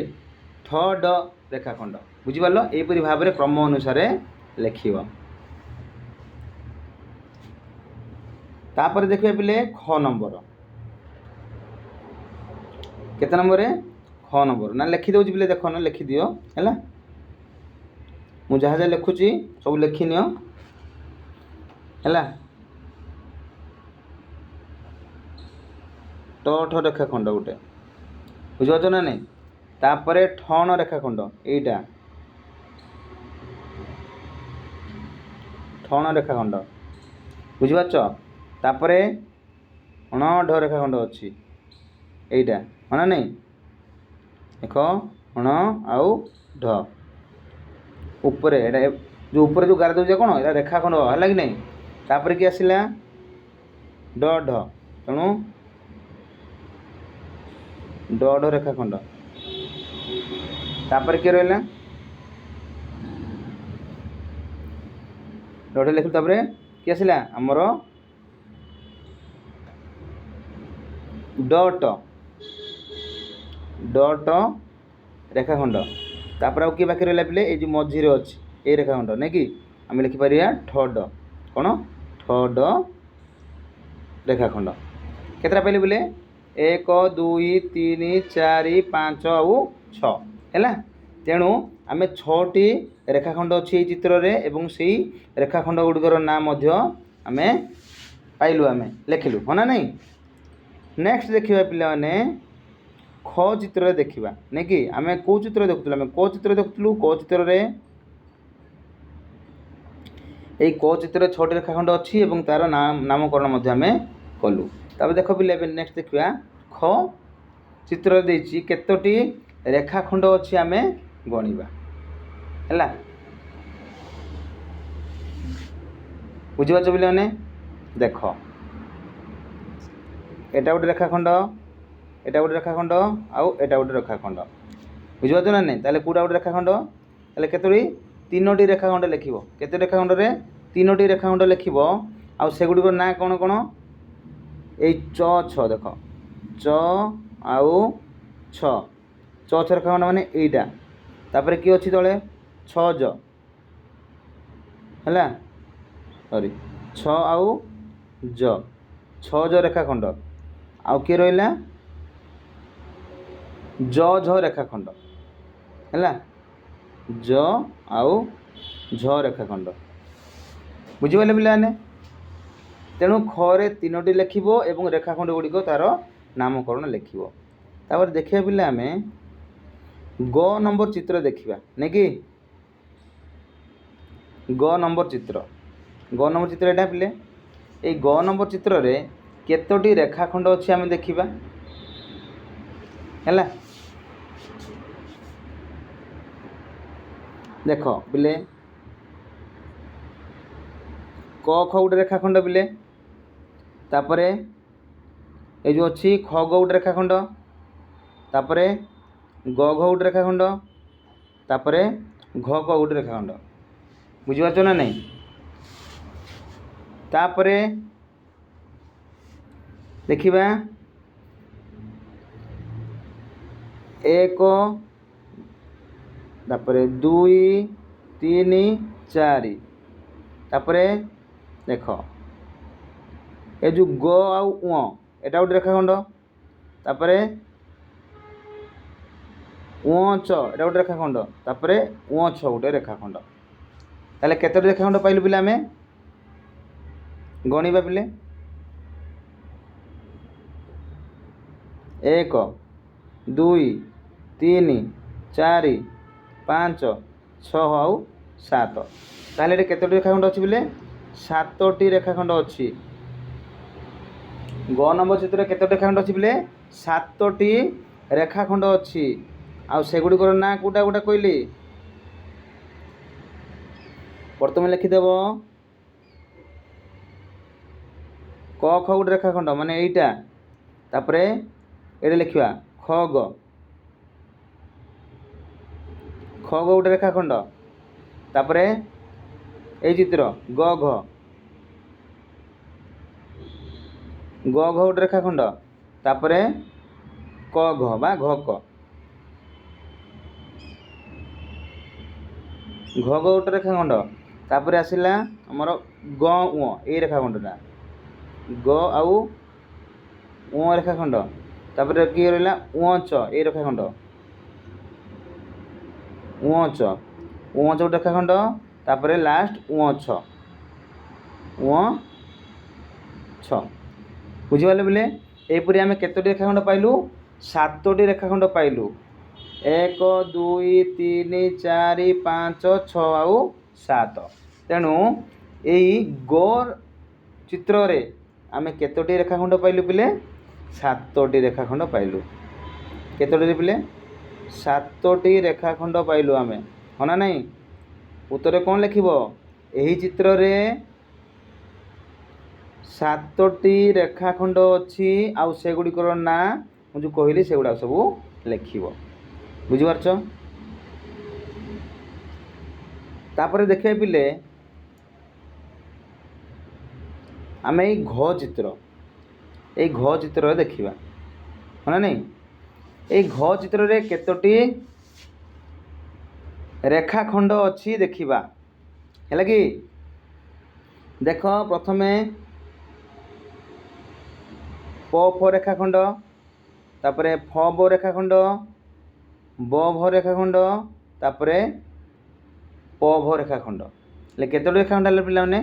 ଠ ଡ ରେଖାଖଣ୍ଡ। ବୁଝିପାରିଲ? ଏହିପରି ଭାବରେ କ୍ରମ ଅନୁସାରେ ଲେଖିବ। ତାପରେ ଦେଖିବା ପିଲେ ଖ ନମ୍ବର। କେତେ ନମ୍ବରରେ? ଖ ନମ୍ବର। ନା ଲେଖିଦେଉଛି ପିଲେ, ଦେଖ ନା ଲେଖିଦିଅ। ହେଲା, ମୁଁ ଯାହା ଯାହା ଲେଖୁଛି ସବୁ ଲେଖିନିଅ। ହେଲା, ଟ ଠ ରେଖାଖଣ୍ଡ ଗୋଟେ, ବୁଝିପାରୁଛ ନା ନାହିଁ? ତାପରେ ଠଣ ରେଖାଖଣ୍ଡ, ଏଇଟା ଠଣ ରେଖାଖଣ୍ଡ, ବୁଝିପାରୁଛ? ତାପରେ ଣ ଢ ରେଖାଖଣ୍ଡ ଅଛି, ଏଇଟା ହଁ ନା ନାହିଁ? ଦେଖ ଣ ଆଉ ଢ ଉପରେ, ଏଇଟା ଯେଉଁ ଉପରେ ଯେଉଁ ଗାର ଦେଉଛି କ'ଣ? ଏଇଟା ରେଖାଖଣ୍ଡ, ହେଲା କି ନାହିଁ? ତାପରେ କି ଆସିଲା? ଡ ଢ, ତେଣୁ ଡ ଢ ରେଖାଖଣ୍ଡ। ତାପରେ କିଏ ରହିଲା? ଡ ଢ ଲେଖିଲୁ, ତାପରେ କିଏ ଆସିଲା? ଆମର ଡ ଟ, ଡ ଟ ରେଖାଖଣ୍ଡ। ତାପରେ ଆଉ କିଏ ବାକି ରହିଲା ପିଲେ? ଏଇ ଯେଉଁ ମଝିରେ ଅଛି ଏଇ ରେଖାଖଣ୍ଡ, ନାଇଁ କି? ଆମେ ଲେଖିପାରିବା ଠ ଡ। କ'ଣ? ଠ ଡ ରେଖାଖଣ୍ଡ। କେତେଟା ପାଇଲେ ପିଲେ? 1 2 3 4 5 ଆଉ 6। ହେଲା, ତେଣୁ ଆମେ 6ଟି ରେଖାଖଣ୍ଡ ଅଛି ଏଇ ଚିତ୍ରରେ ଏବଂ ସେଇ ରେଖାଖଣ୍ଡ ଗୁଡ଼ିକର ନାଁ ମଧ୍ୟ ଆମେ ପାଇଲୁ, ଆମେ ଲେଖିଲୁ, ହଁ ନା ନାହିଁ? ନେକ୍ସଟ ଦେଖିବା ପିଲାମାନେ ଖ ଚିତ୍ରରେ ଦେଖିବା, ନାଇଁ କି? ଆମେ କେଉଁ ଚିତ୍ର ଦେଖୁଥିଲୁ? ଆମେ କ ଚିତ୍ର ଦେଖୁଥିଲୁ। କ ଚିତ୍ରରେ ଏଇ କ ଚିତ୍ରରେ 6ଟି ରେଖାଖଣ୍ଡ ଅଛି ଏବଂ ତାର ନାମକରଣ ମଧ୍ୟ ଆମେ କଲୁ। ତାପରେ ଦେଖ ପିଲା, ଏବେ ନେକ୍ସଟ ଦେଖିବା ଖ ଚିତ୍ରରେ ଦେଇଛି କେତୋଟି ରେଖାଖଣ୍ଡ ଅଛି ଆମେ ଗଣିବା। ହେଲା, ବୁଝିପାରୁଛ ପିଲାମାନେ? ଦେଖ, ଏଟା ଗୋଟେ ରେଖାଖଣ୍ଡ, ଏଟା ଗୋଟେ ରେଖାଖଣ୍ଡ ଆଉ ଏଟା ଗୋଟେ ରେଖାଖଣ୍ଡ। बुझिपारुछ ना नहीं ताले कोटा गोटे रेखाखंड ताले केतोटी तीनोटी रेखाखंड लिखिबो केते रेखाखंड रे तीनोटी रेखाखंड लिखिबो आ सेगुडी को ना कोन कोन ए च छ देख च आउ छ च छ रेखाखंड माने एइटा तापर कि अछि तळे छ ज हला सॉरी छ आउ ज छ ज रेखाखंड आउ कि रहिला ज झ रेखाखंड है ज आउ झ रेखाखंड बुझिपारे पिलाने तेणु खरे तीनोटी लिखिबो एवं रेखाखंड गुड़िक तार नामकरण लिखिबो तापर देखिया पिला आमे ग नंबर चित्र देखिबा नहीं कि ग नंबर चित्र एटा पिले ए ग नंबर चित्र रे केतोटी रेखाखंड अछि आमे देखिबा हैला देख बिले क ख गोटे रेखाखंड बिले तापरे ए जो अच्छी ख ग गोटे रेखाखंड तापरे ग घ गोटे रेखाखंड तापरे घ क गोटे रेखाखंड बुझिपारुछ ना नहीं तापरे देखिबा एक तापरे दुई तीन चार तापरे देख ए जो ग आउ एटा गोटे रेखाखंड तापरे च एटा गोटे रेखाखंड तापरे छ गोटे रेखाखंड ताले केतोटी रेखाखंड पाइलु पिले आमे गणिबा पिले एक दुई तीन चार पाँच छः आउ सात ताहले एटा केतोटी रेखाखंड अछि बिले सातोटी रेखाखंड अछि ग नंबर चित्र केतोटी रेखाखंड अछि बिले सातोटी रेखाखंड अछि आउ सेगुड़िकर ना कोटा कोटा कहली प्रथम लिखिदेव क ख गोटे रेखाखंड माने एइटा तापरे एटा लिखिबा ख ग गोटे रेखाखंड तापरे ए चित्र ग घ गोटे रेखाखंड तापरे क घ बा घ क गोटे रेखाखंड तापरे आसिला हमर ग ए रेखाखंडटा ग आउ रेखाखंड तापरे कि रहला छ ए रेखाखंड छ गोटे रेखाखंड तापरे लास्ट छ बुझिपारे बोले एपरी आम केतोटी रेखाखंड पाइलु सातोटी रेखाखंड पाइलु एक दुई तीन चार पाँच छ आउ सात तेणु यही ग चित्र रे आमे केतोटी रेखाखंड पाइलु पिले सातोटी रेखाखंड पाइलु केतोटी पिले सातोटी रेखाखंड पाइलु आमे हाँ ना नहीं उत्तर कौन लिखिबो एही चित्र रे सातोटी रेखाखंड अच्छी आउ सेगुड़िकर ना जो कहली सेगुड़ा सब लिखिबो बुझिपारछ तापर देखिए पिले आमे घ चित्र देखिबा हाँ ना नहीं ए घ चित्र रे केतोटी रेखाखंड अच्छी देखिबा है कि देख प्रथमे प फ रेखाखंड तापरे फ ब रेखाखंड ब भ रेखाखंड तापरे प भ रेखाखंड ले केतोटी रेखाखंड है पिला माने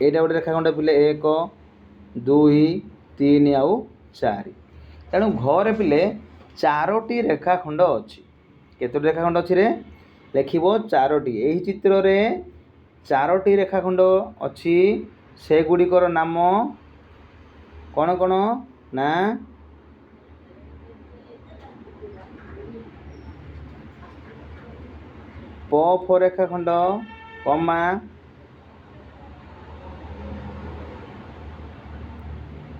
एटा गोटे रेखाखंड पिले एक दुई तीन आउ चार तेणु घरे पिले चारोटी रेखाखंड अच्छी केतोटी रेखाखंड अच्छी रे लिखिबो चारोटी एही चित्र रे चारोटी रेखाखंड अच्छी सेगुड़िकर नाम कौन कौन ना प फ रेखाखंड कमा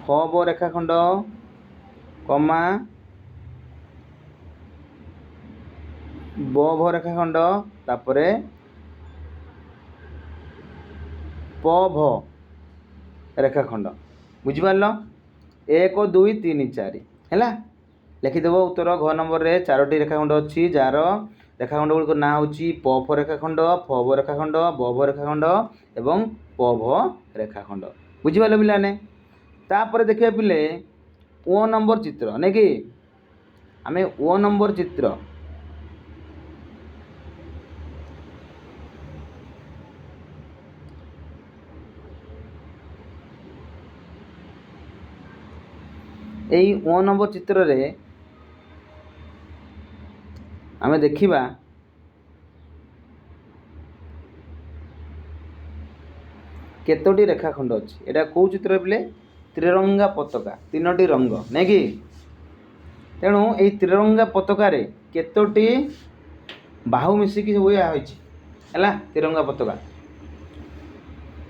फ ब रेखाखंड कमा ब भ रेखाखंड तापर प भ रेखाखंड बुझिपार 1 2 3 4 है लिखिदेव उत्तर घ नंबर रे 4टी रेखाखंड अच्छी जार रेखाखंड गुड़िक ना हूँ प फ रेखाखंड फ भ रेखाखंड ब भ रेखाखंड एवं प भ रेखाखंड बुझिपारे पिलाने तापर देखिए पिले ओ नंबर चित्र नहीं कि आम ओ नंबर चित्र यही ओ नंबर चित्र रे आम देखिबा केतोटी रेखाखंड अच्छी एटा कौ चित्र पिले त्रिरंगा पताका 3टी रंग नहीं कि तेणु यही त्रिरंगा पताकार केतोटी बाहु मिसिकी सब है तिरंगा पताका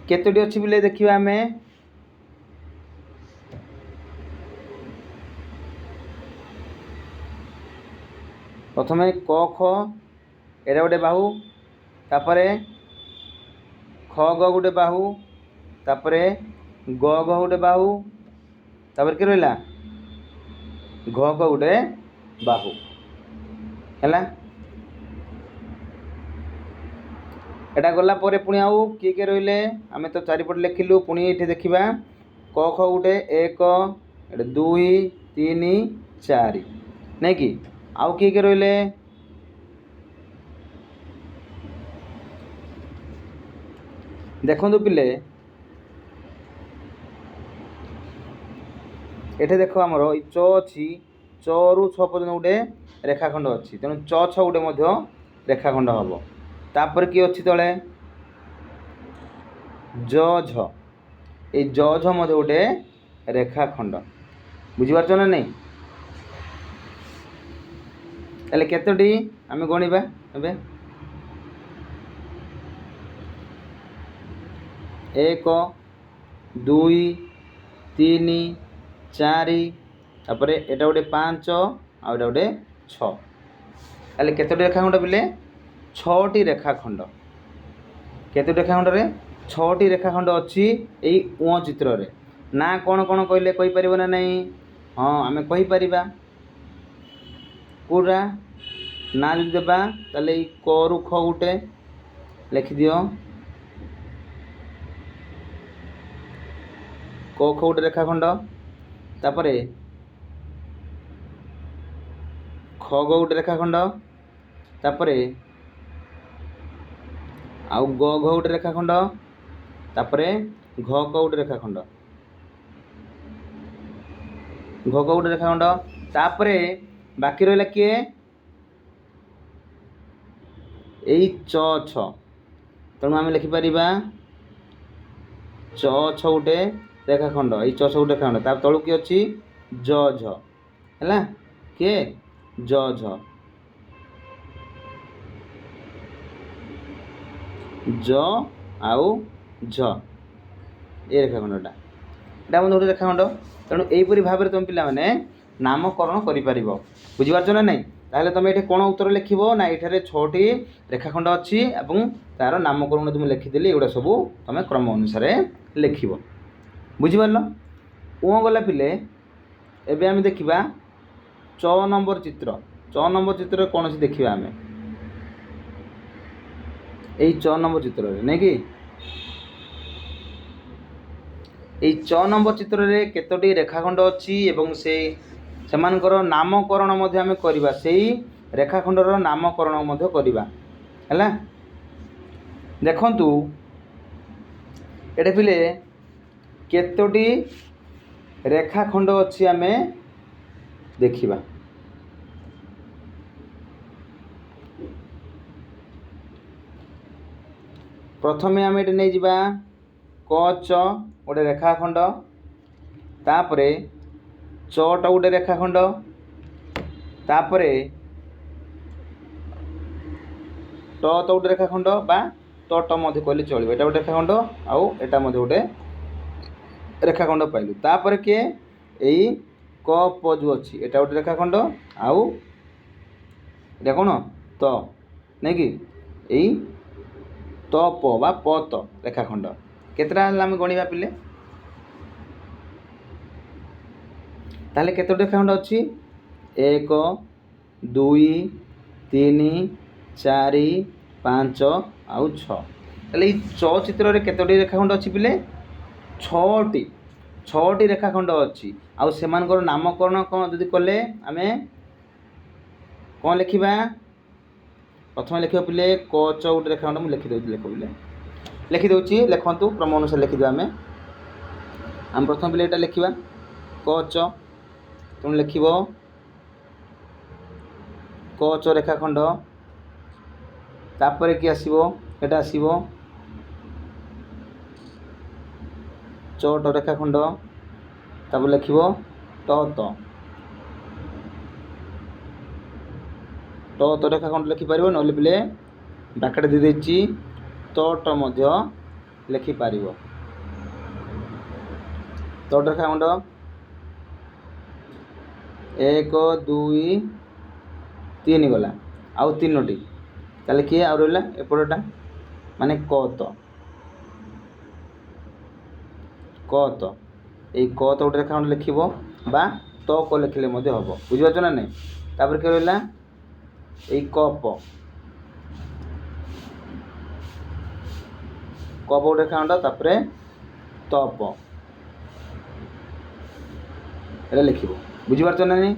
केतोटी अच्छी पिले देखिए आम प्रथम क ख एटा गोटे बाहु तापर ख ग गोटे बाहु तापर ग घ गोटे बाहु तापर कि रहा घ ग गोटे बाहु है एटा गला परे पुणी आउ किए रहिले आम तो चारिपट लिखिलु पुणी ये देखा क ख गोटे 1 2 3 4 नहीं कि आउ किए रहिले देखु पिले एठे देख आमर च अच्छी च रु 6 पर्यटन गोटे रेखाखंड अच्छी तेणु च 6 गोटे रेखाखंड हम तापर कि अच्छी तले ज झ ये ज झ गोटे रेखाखंड बुझीपार ना नहीं ताले केतोटी आम गणिबा एबे 1 2 3 4 तापर एटा गोटे 5 आउ एटा गोटे 6 ताले केतोटी रेखाखंड पिले 6टी रेखाखंड केतोटी रेखाखंड रे 6टी रेखाखंड अच्छी यही ओ चित्र रे ना कौन कौन कहले कहि परिबो ना नहीं हाँ आम कहि परिबा पूरा ना जदि देबा ताले क रु ख गोटे लिखि दियो क ख गोटे रेखाखंड तापर ख ग गोटे रेखाखंड तापर आउ ग घ गोटे रेखाखंड तापर घ क गोटे रेखाखंड घ क गोटे रेखाखंड तापर बाकी रहा किए यही च 6 तेणु आम लिखिपर च 6 गोटे रेखाखंड यही च 6 गोटे रेखाखंड तार तलू किए अच्छी ज झ है किए ज झ ज आउ झ ये रेखाखंडटा एटा गोटे रेखाखंड तेणु यहीपरी भाव में तुम पे नामकरण कर बुझीपार ना नहीं ताहले तुम ये कौन उत्तर लिख ना ये 6टी रेखाखंड अच्छी और तार नामकरण तुम लिखिदेली एगुड़ा सब तुम क्रम अनुसार लिख बुझिपार ओ गला पिले एबे आम देखा च नंबर चित्र कौन सी देखा आम यही च नंबर चित्र नहीं कि यही च नंबर चित्र रे केतोटी रेखाखंड अच्छी एवं से सेमानकर नामकरण मध्य आम करवा से रेखाखंडर नामकरण मध्य करवा है देखंतु एटे पिले केतोटी रेखाखंड अच्छी आम देखिबा प्रथमे आम ये नहीं जा क च गोटे रेखाखंड तापरे चटा गोटे रेखाखंड तापर ट तो गोटे रेखाखंड बा ट मध्य कहले चलो एटा गोटे रेखाखंड आउ एटा मध्य गोटे रेखाखंड पाइलु तापर किए यही क प जो अच्छी एटा गोटे रेखाखंड आउ एटा कौन ତ ନାଇଁ କି ଏଇ ତ ପ ବା ପ ତ ରେଖାଖଣ୍ଡ କେତେଟା ହେଲା ଆମେ ଗଣିବା ପିଲେ। ତାହେଲେ କେତୋଟି ରେଖାଖଣ୍ଡ ଅଛି 1 2 3 4 5 ଆଉ 6। ତାହେଲେ ଏଇ ଚଚିତ୍ରରେ କେତୋଟି ରେଖାଖଣ୍ଡ ଅଛି ପିଲେ 6ଟି ରେଖାଖଣ୍ଡ ଅଛି। ଆଉ ସେମାନଙ୍କର ନାମକରଣ କ'ଣ ଯଦି କଲେ ଆମେ କ'ଣ ଲେଖିବା ପ୍ରଥମେ ଲେଖିବା ପିଲେ କ ଚ ଗୋଟେ ରେଖାଖଣ୍ଡ ମୁଁ ଲେଖିଦେଉଛି ଲେଖ ପିଲେ ଲେଖିଦେଉଛି ଲେଖନ୍ତୁ କ୍ରମ ଅନୁସାରେ ଲେଖିଦେବା ଆମେ ପ୍ରଥମ ପିଲେ ଏଇଟା ଲେଖିବା କ ଚ ତେଣୁ ଲେଖିବ କ ଚ ରେଖାଖଣ୍ଡ ତାପରେ କି ଆସିବ ଏଟା ଆସିବ ଚ ରେଖାଖଣ୍ଡ ତାପରେ ଲେଖିବ ଟ ରେଖାଖଣ୍ଡ ଲେଖିପାରିବ ନହେଲେ ପିଲେ ବ୍ରାକେଟ୍ ଦେଇଦେଇଛି ତ ମଧ୍ୟ ଲେଖିପାରିବ। ତ ରେଖାଖଣ୍ଡ 1 2 3 ଗଲା ଆଉ 3ଟି। ତାହେଲେ କିଏ ଆଉ ରହିଲା ଏପଟଟା ମାନେ କ ତ ଏଇ କ ତ ଗୋଟେ ରେଖାଖଣ୍ଡ ଲେଖିବ ବା ତ କ ଲେଖିଲେ ମଧ୍ୟ ହେବ ବୁଝିପାରୁଛ ନା ନାଇଁ। ତାପରେ କିଏ ରହିଲା ଏଇ କପ ଗୋଟେ ରେଖାଖଣ୍ଡ ତାପରେ ତପ ଏଟା ଲେଖିବ ବୁଝିପାରୁଛ ନା ନାଇଁ।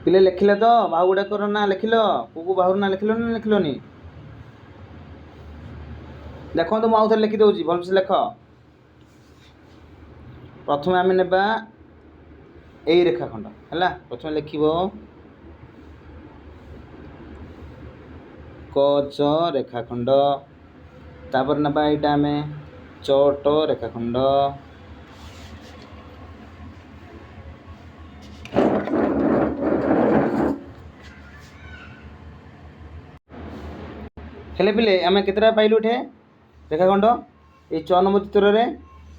ପିଲେ ଲେଖିଲେ ତ ବାହୁ ଗୁଡ଼ାକର ନା ଲେଖିଲ କୋଉ ବାହୁର ନା ଲେଖିଲ ନା ଲେଖିଲନି ଦେଖନ୍ତୁ ମୁଁ ଆଉ ଥରେ ଲେଖିଦେଉଛି ଭଲସେ ଲେଖ। ପ୍ରଥମେ ଆମେ ନେବା ଏଇ ରେଖାଖଣ୍ଡ ହେଲା ପ୍ରଥମେ ଲେଖିବ କ ଚ ରେଖାଖଣ୍ଡ ତାପରେ ନେବା ଏଇଟା ଆମେ ଚ ରେଖାଖଣ୍ଡ ହେଲେ ପିଲେ ଆମେ କେତେଟା ପାଇଲୁ ଏଠେ ରେଖାଖଣ୍ଡ ଏଇ 6 ନମ୍ବର ଚିତ୍ରରେ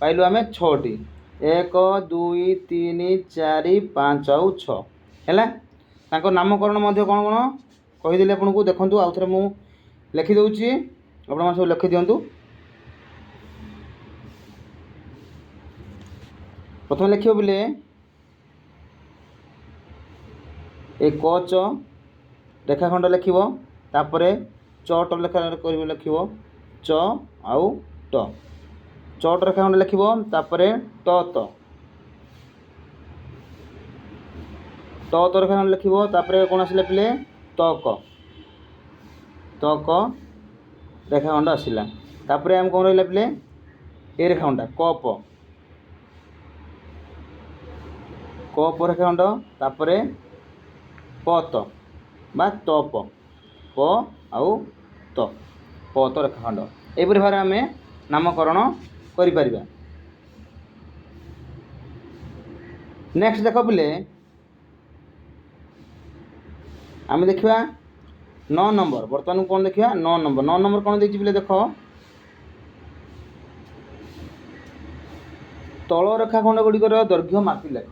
ପାଇଲୁ ଆମେ 6ଟି 1 2 3 4 5 ଆଉ 6 ହେଲା। ତାଙ୍କ ନାମକରଣ ମଧ୍ୟ କ'ଣ କ'ଣ କହିଦେଲି ଆପଣଙ୍କୁ ଦେଖନ୍ତୁ ଆଉ ଥରେ ମୁଁ ଲେଖିଦେଉଛି ଆପଣମାନେ ସବୁ ଲେଖିଦିଅନ୍ତୁ। ପ୍ରଥମେ ଲେଖିବ ପିଲେ ଏ କ ଚ ରେଖାଖଣ୍ଡ ଲେଖିବ ତାପରେ ଚ ଲେଖା କରିବ ଲେଖିବ ଚ ଆଉ ଟ ରେଖାଖଣ୍ଡ ଲେଖିବ ତାପରେ ତ ରେଖାଖଣ୍ଡ ଲେଖିବ ତାପରେ କ'ଣ ଆସିଲା ପିଲେ ତ କ ରେଖାଖଣ୍ଡ ଆସିଲା। ତାପରେ ଆମେ କ'ଣ ରହିଲା ପିଲେ ଏ ରେଖାଖଣ୍ଡ କପ ରେଖାଖଣ୍ଡ ତାପରେ ପତ ବା ତପ ପ ଆଉ ତ ରେଖାଖଣ୍ଡ ଏହିପରି ଭାବରେ ଆମେ ନାମକରଣ କରିପାରିବା। ନେକ୍ସଟ ଦେଖ ପିଲେ ଆମେ ଦେଖିବା 9 ନମ୍ବର ବର୍ତ୍ତମାନ କ'ଣ ଦେଖିବା 9 ନମ୍ବର କ'ଣ ଦେଇଛି ପିଲେ ଦେଖ ତଳ ରେଖାଖଣ୍ଡ ଗୁଡ଼ିକର ଦୈର୍ଘ୍ୟ ମାପି ଲେଖ।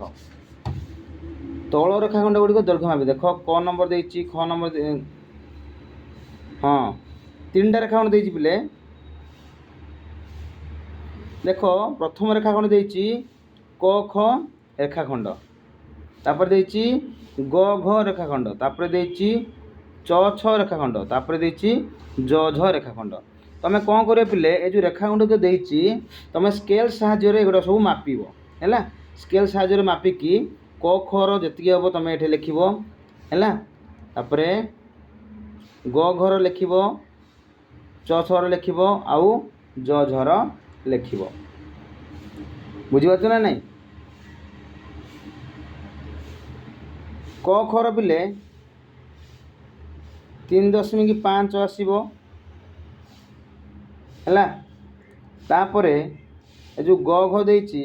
ତଳ ରେଖାଖଣ୍ଡ ଗୁଡ଼ିକ ଦୈର୍ଘ୍ୟ ମାପି ଦେଖ କ ନମ୍ବର ଦେଇଛି ଖ ନମ୍ବର ହଁ 3ଟା ରେଖାଖଣ୍ଡ ଦେଇଛି ପିଲେ ଦେଖ ପ୍ରଥମ ରେଖାଖଣ୍ଡ ଦେଇଛି କ ଖ ରେଖାଖଣ୍ଡ ତାପରେ ଦେଇଛି ଗ ଘ ରେଖାଖଣ୍ଡ ତାପରେ ଦେଇଛି ଚ ଛ ରେଖାଖଣ୍ଡ ତାପରେ ଦେଇଛି ଜ ଝ ରେଖାଖଣ୍ଡ। ତମେ କ'ଣ କରିବ ପିଲେ ଏ ଯେଉଁ ରେଖାଖଣ୍ଡ ଯେଉଁ ଦେଇଛି ତମେ ସ୍କେଲ୍ ସାହାଯ୍ୟରେ ଏଗୁଡ଼ା ସବୁ ମାପିବ ହେଲା। ସ୍କେଲ୍ ସାହାଯ୍ୟରେ ମାପିକି କ ଖର ଯେତିକି ହେବ ତମେ ଏଠି ଲେଖିବ ହେଲା। ତାପରେ ଗ ଘର ଲେଖିବ ଚ ଛର ଲେଖିବ ଆଉ ଜ ଝର ଲେଖିବ ବୁଝିପାରୁଛ ନା ନାଇଁ। କ ଖର ପିଲେ 3.5 ଆସିବ ହେଲା। ତାପରେ ଏ ଯେଉଁ ଗ ଘ ଦେଇଛି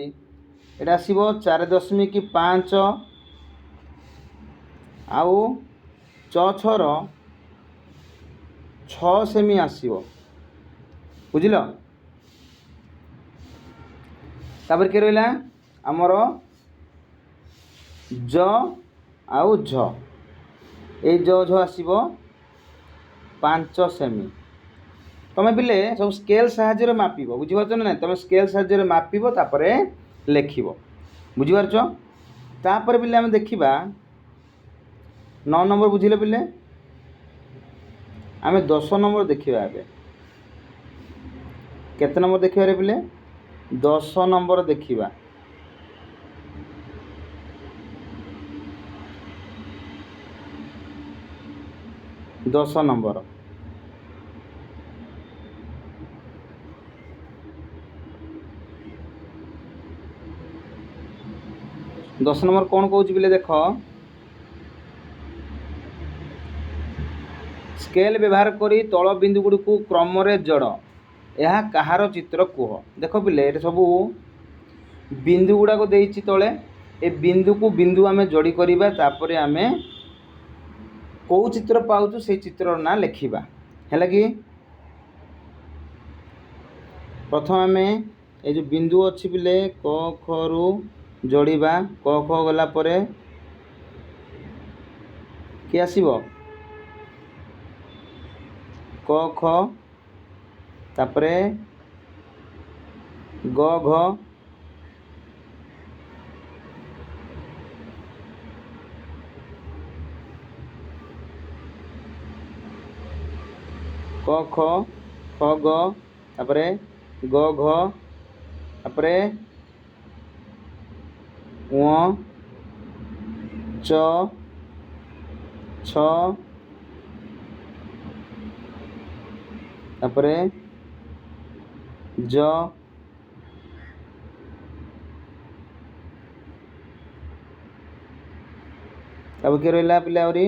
ଏଇଟା ଆସିବ 4.5 ଆଉ ଚ ଛର 6 ସେମି ଆସିବ ବୁଝିଲ। ତାପରେ କିଏ ରହିଲା आमर ज आउ झ ये ज झ आसब 5 सेमी। तुम पिले सब स्केल साहाय्य मापिब बुझीपार ना तुम स्केल साहाय्य मापिब तापर लिख बुझीपार। तापर पिले आम देखा 9 नंबर बुझिले पिले आम 10 नंबर देखा केते नंबर देखा रे पिले 10 नंबर देखा। दस नंबर 10 नंबर कौन कौच पिले देख स्केल व्यवहार करी तल बिंदु गुड़ी को क्रम जोड़ यह कहार चित्र कुह। देख पिले ये सब बिंदु गुड़ाक देती तले ए बिंदु को बिंदु आम जोड़ी करवा तापर आम कौ चित्र पाऊँ से चित्र ना लिखा है कि प्रथम आम ये जो बिंदु अच्छी पिले क ख रु जोड़िबा क ख गला परे कि आसीबो क ख तापरे ग घ क ख ख ग तापरे ग घ तापरे उ च छ तापरे ज अब किए रहा पिले आहरी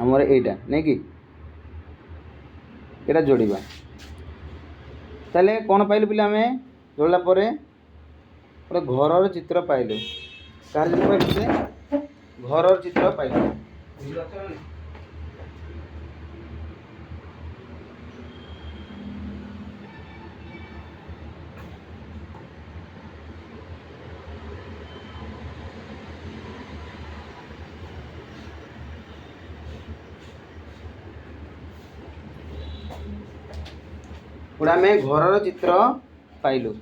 आमर एटा नहीं कि एटा जोड़िबा ताले कौन पाइलु पिले आमे जोड़ला परे गोटे घर चित्र पाइलु कार चित्र पाइलु घर चित्र पाइलु गोटे आम घर चित्र पाइलु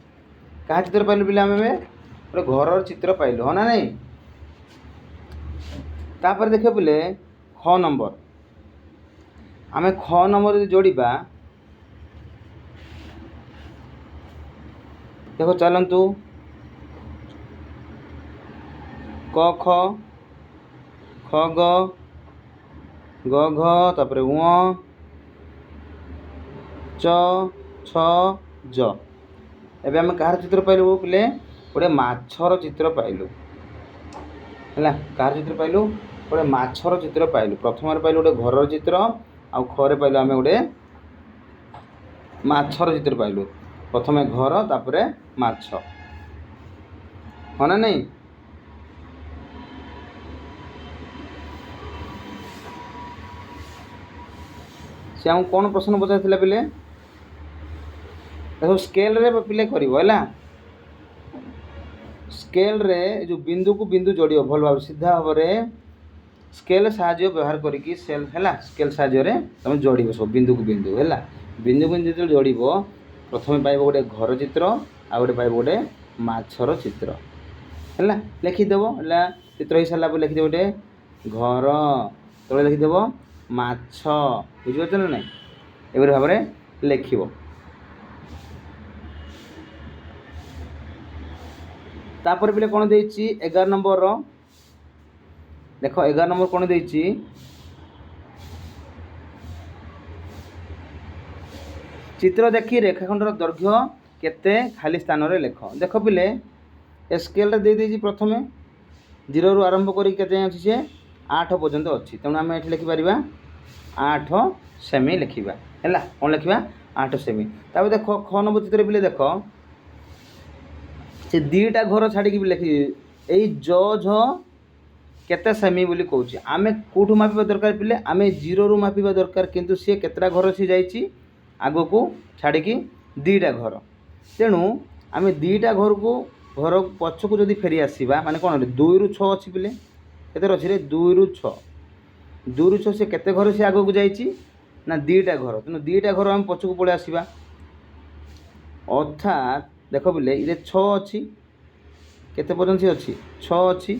क्या चित्र पाइलु पिले आम गोटे घर चित्र पाइलु हाँ ना नहीं। तापर देख पिले ख नंबर आम ख नंबर जोड़िबा देखो चलतु क ख ख ग ग घ तापर उ च छ ज एबे आम कहार चित्र पाइलु पिले गोटे माछर चित्र पाइलु है कहार चित्र पाइलु गोटे माछर चित्र पाइलु प्रथम पाइलु गोटे घर चित्र आउ खरे पाइलु आम गोटे माछर चित्र पाइलु प्रथम घर तापर माछ हाँ ना नहीं। से आम कौन प्रश्न पचार पिले देखो स्केल रे पिले करिवो स्केल रे जो बिंदु को बिंदु जोड़ियो भल भाव सीधा भाव में स्केल साहाय्य व्यवहार करिकी सेल है स्केल साहाय्य रे तुम जोड़िबो सब बिंदु को बिंदु है बिंदु को बिंदु जो जोड़िबो प्रथम पाइब गोटे घर चित्र आ गोटे पाइब गोटे माछर चित्र है लिखिदेव है चित्र हो सारा पर लिखिदेव गोटे घर तले लिखिदेव माछ बुझीपार ना ना एभली भाव में लिखिब। तापर पिले कौन देछि 11 नंबर देखो 11 नंबर कौन देछि चित्र देखी रेखाखंडर दैर्घ्य केते खाली स्थान रे लेख। देख पिले स्केल रे दे देछि प्रथमे 0 रु आरंभ करी केते अछि से 8 पर्यंत अछि तेणु आम ये लिखिपर 8 सेमी लिखा है कौन लिखा 8 सेमी। तापर देख ख नंबर चित्र पिले देख से दीटा घर छाड़ी लिखी यही ज झ केते सेमी बोली कहूँ आम कौटू मापिबा दरकार पिले आम 0 रु मापिबा दरकार किंतु सी केतटा घर सी जाइए आग को छाड़ी दीटा घर तेणु आम दीटा घर को घर पछक जदि फेरी आसवा माने कौन 2 ରୁ 6 अच्छी पिले केते अच्छी रे 2 ରୁ 6 2 ରୁ 6 से केते घर से आगो को जाइए ना 2टा घर तेणु 2टा घर आम पछक पड़े आसवा अर्थात देख पिले ये 6 अच्छी केते पर्यंत अच्छी 6 अच्छी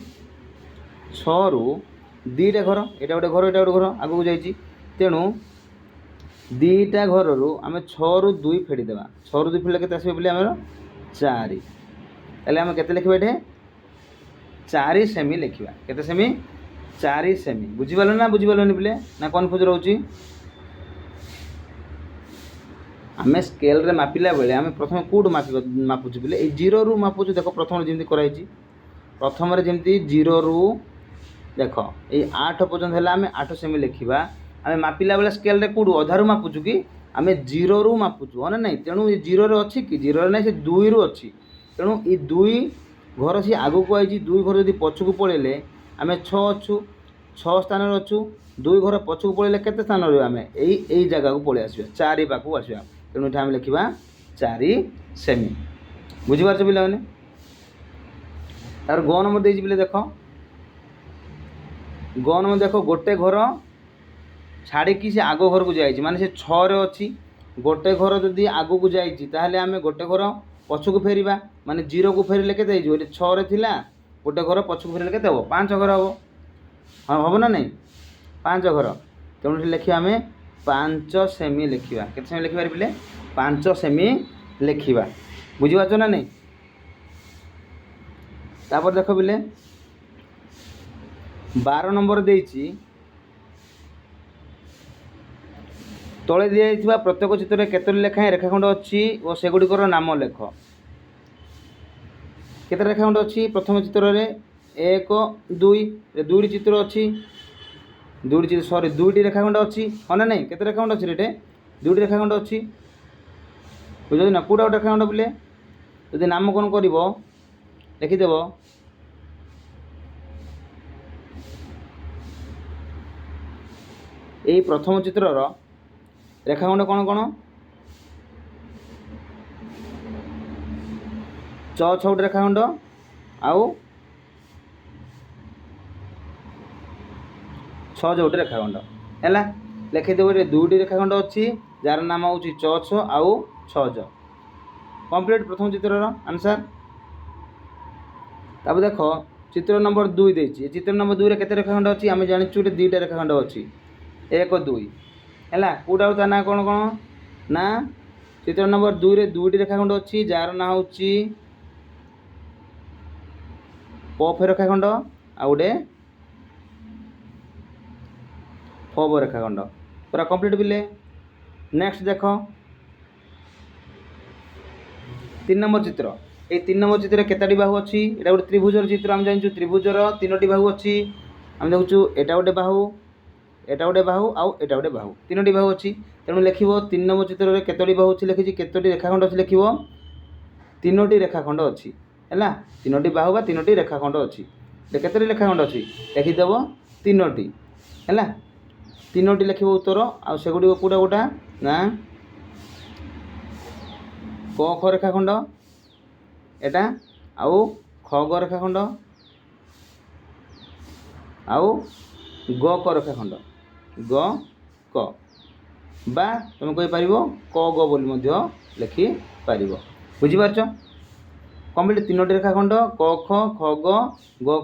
6 ରୁ 2टा घर एटा गोटे घर एटा गोटे घर आगो को जाइए तेणु 2टा घर रू आम 6 ରୁ 2 फेड़ीदेवा 6 ରୁ 2 फेड़े के आसो बोले आम 4 हेल्ले आम केते लिखा ये 4 सेमी लिखा केते सेमी 4 सेमी बुझीपाल ना बुझीपालनी बोले ना कन्फ्यूज रोचे आम स्केल रे मापिला बेले आम प्रथम कौटू मापुचु बोले 0 ରୁ मापुचु देख प्रथम जमी कराई प्रथम जमी 0 ରୁ देख ये 8 पर्यंत है आम 8 सेमी लिखा आम मापिला बेले स्केल रे कौटू अधारू मापुचु कि आम 0 ରୁ मापुचु हाँ ना तेणु ये 0 रे अच्छी कि 0 रे ना से 2 ରୁ अच्छी तेणु ये 2 घर सी आगू को आई 2 घर जब पछक पड़े आम 6 अच्छु 6 स्थान अच्छु 2 घर पछक पड़े के स्थान रहा आम यही जगह को पलि आसवा 4 पाखक आसवा तेणु ये आम लिखा 4 सेमी बुझीपार पे मैंने तार ग नंबर दे बोले देख ग नंबर देख गोटे घर छाड़ी से आग घर को जाइए माने से 6 रे अच्छी गोटे घर जदि आग को जाइए आम गोटे घर पछक फेरवा माने 0 को फेरिले के 6 रे थिला गोटे घर पछक फेरिले के 5 घर हम हाँ हम ना नहीं 5 घर तेणु लिखा आम 5 सेमी लिखा के सेमी लिखा बोले 5 सेमी लिखा बुझीपार ना नहीं तापर देख बोले 12 नंबर देइछि तले दिया प्रत्येक चित्र केतोटी लेखाएं रेखाखंड अच्छी और सेगुड़िकर नाम लेख केते रेखाखंड अच्छी प्रथम चित्र रे 1 2 दुईटी चित्र अच्छी दुईटी सॉरी दुईटी रेखाखंड अच्छी हाँ ना नहीं केते रेखाखंड अच्छी रे दुईटी रेखाखंड अच्छी बुझ ना कौटा गोटे रेखाखंड बोले जदि नामकरण कर लिखिदेव यही प्रथम चित्रर रेखाखंड कौन कौन 6 रेखाखंड आउ 6 रेखाखंड है लिखिदेव दुईटी रेखाखंड अच्छी जार नाम हूँ 6 आउ 6 कंप्लीट प्रथम चित्रर आंसर तब देख चित्र नंबर 2 देती चित्र नंबर 2 केते रेखाखंड अच्छी आम जानी 2टा रेखाखंड अच्छी 1 2 है कौटा ता ना कौन कौन ना चित्र नंबर 2 रे दुईटी रेखाखंड अच्छी जार ना हूँ पफ रेखाखंड आ गोटे फब रेखाखंड पूरा कंप्लीट बिले नेक्स्ट देख 3 नंबर चित्र ये 3 नंबर चित्र केतोटी बाहु अच्छी एटा गोटे त्रिभुजर चित्र आम जानी त्रिभुजर 3टी बाहु अच्छी आम देखु एटा गोटे बाहु एटा गोटे बाहु आउ एटा गोटे बाहु 3टी बाहु अच्छी तेणु लिख 3 नंबर चित्र में केतोटी बाहु अच्छी लिखी केतोटी रेखाखंड अच्छी लिख 3टी रेखाखंड अच्छी है 3टी बाहु बा 3टी रेखाखंड अच्छी केतोटी रेखाखंड अच्छी लिखिदेव 3टी है 3टी लिख उत्तर आ सेगुड़ी कौटा कौटा ना क ख रेखाखंड एटा आउ ख ग रेखाखंड आउ ग क रेखाखंड ग क बा तुम कही पार क ग बोली लिखि पार बुझीपार कम्प्लीट 3टी रेखाखंड क ख ख ग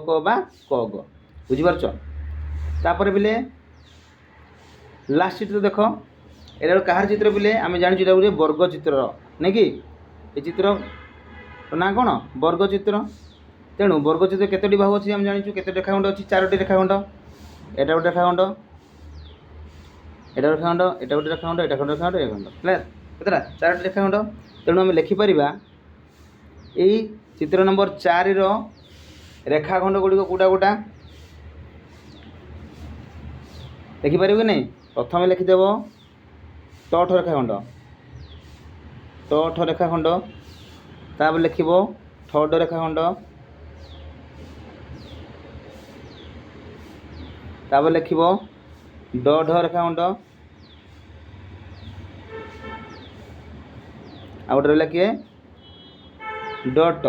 क बा क ग बुझीपार तापर बिले लास्ट चित्र देख एटा कहार चित्र बिले आम जानी गोटे वर्ग चित्र नहीं कि ये चित्र ना कौन वर्ग चित्र तेणु वर्ग चित्र केतोटी बाहु अच्छी आम जानी केतोटी रेखाखंड अच्छी 4टी रेखाखंड एटा गोटे रेखाखंड एटा रेखाखंड एटा गोटे रेखाखंड एटा खंड रेखाखंड रेखाखंड केतटा 4टी रेखाखंड तेणु आम लिखिपर यही चित्र नंबर 4 रो रेखाखंड गुड़िक कौटा कौटा लिखिपर कि नहीं प्रथम लिखिदेव तठ रेखाखंड तठ रेखाखंड तापर लिख ठड रेखाखंड तापर लिख डढ़ रेखाखंड आ गोटे रहा किए डट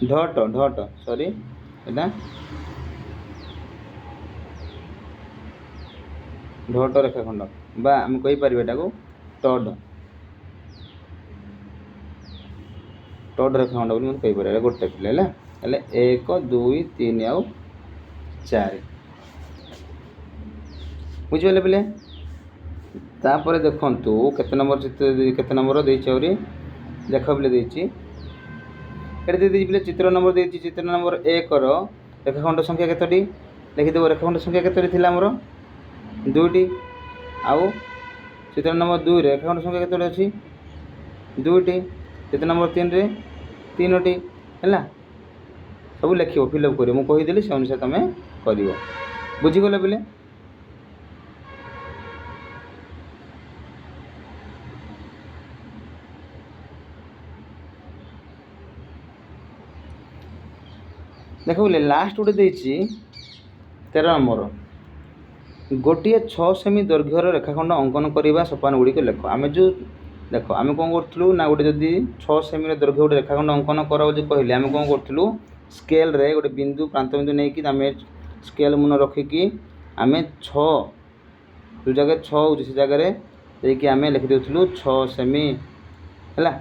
ढट सॉरी एटा ढट रेखाखंड बा आम कही पारिबा एटाको टड टड रेखाखंड बोली मते कही पारिबा गोटे पिले हैला हेले 1 2 3 आउ 4 बुझिबले पिले तापर देखंतु केते नंबर चित्र केते नंबर देछि औरी देख पिले देछि एटा दे पिले चित्र नंबर देछि चित्र नंबर 1 रो रेखाखंड संख्या केतोटी लिखि देबो रेखाखंड संख्या केतोटी थिला हमरो 2टी आउ चित्र नंबर 2 रे रेखाखंड संख्या केतोटी अछि 2टी चित्र नंबर 3 रे 3टी हैला सब लिखिबो फिलअप करियो मु कहि देली से अनुसार तमे करियो बुझि गेले पिले देखो बोले लास्ट गोटे देछि 13 नंबर गोटे 6 सेमी दैर्घ्यर रेखाखंड अंकन करवा सोपान गुड़िक लेख आम जो देख आम कौन करूँ ना गोटे जदि 6 सेमी दैर्घ्य गोटे रेखाखंड अंकन कर कहले आम कौन करूँ स्केल रे गोटे बिंदु प्रांत बिंदु नहीं कि आम स्केल मुन रखिकी आम 6 जो जगह 6 हो जगह देखिए आम लिखिदेलु 6 सेमी है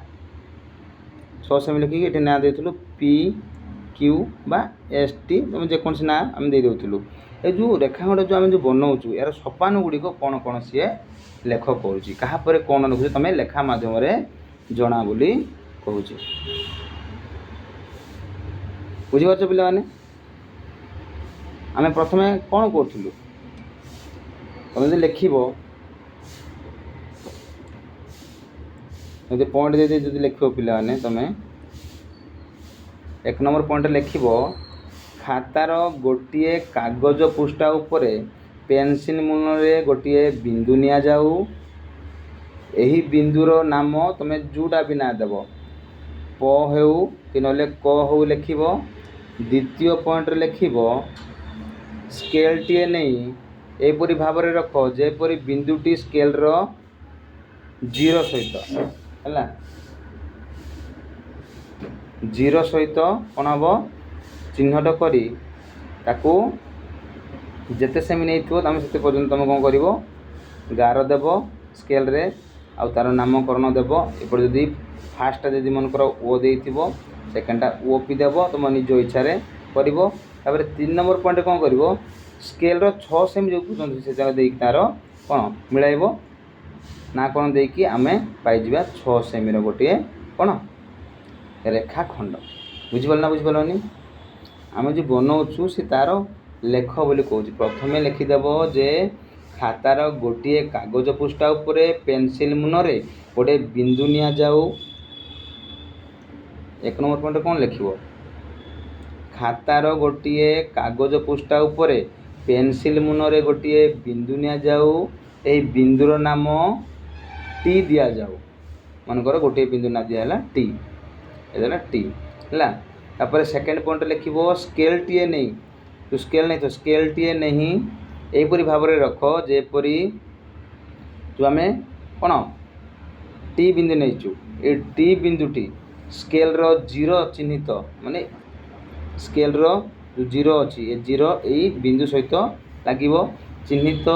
6 सेमी लिखिकी ये ना देलु पी क्यू बा एस टी तुम जेकोसी ना आम दे देलु ये जो रेखाखंड जो आम जो बनाऊँ यार सोपान गुड़िक कौन कौन सी लेख करुँच क्या कौन लिखुच तुम लेखा मध्यम जना बोली कहूँ बुझीपार पे आम प्रथम कौन करूँ तुम जो लिख पॉइंट दे जो लिख पे तुम 1 नंबर पॉइंट लिख खातार गोटे कागज पृष्ठा उपरे पेंसिल मुନରେ गोटे बिंदु निया जाऊ एही बिंदुर नाम तुम जोटा भी ना देव प हेउ कि नले क हो लिख द्वितीय पॉइंट लिख स्केल टी नहीं एपरी भाव में रख जेपरी बिंदुटी स्केल रो 0 सहित है 0 सहित कौन हम चिन्हट करी ताकू जेते सेमी नहीं थो तुम से पर्यटन तुम कौन कर गार देव स्केल रे आउ तार नामकरण देव एपट जदि फार्स्टा जदि मनकर ओ दे सेकेंडा ओ पी देव तुम निज इच्छा कर 3 नंबर पॉइंट कौन कर स्केल रो 6 सेमी जो पूछते से जगह देख तार कौन मिलाइब ना कौन देकी आम पाइबा 6 सेमी गोटे कौन रेखाखंड बुझिपाल ना बुझिपालनी आम जो बनाऊँ से तार लेख बोली कहूँ प्रथम लिखिदेव जे खातार गोटे कागज पृष्ठा उपरे पेंसिल मुନରେ गोटे बिंदु निया जाऊ 1 नंबर पॉइंट कौन लिख खातार गोटे कागज पृष्ठा उपरे पेंसिल मुନରେ गोटे बिंदु निया जाऊ ए बिंदुर नाम टी दिया जाऊ मनकर गोटे बिंदु ना दिया टी एदा टी है तापर सेकेंड पॉइंट लिख स्केल टीए नहीं तो स्केल नहीं तो स्केल टीए नहीं यहपरी भाव में रख जेपरी जो आम कौन टी बिंदु नहीं ये टी बिंदुटी स्केल रो 0 चिन्हित माने स्केल रो जो 0 अच्छी ये 0 यही बिंदु सहित लगे चिन्हित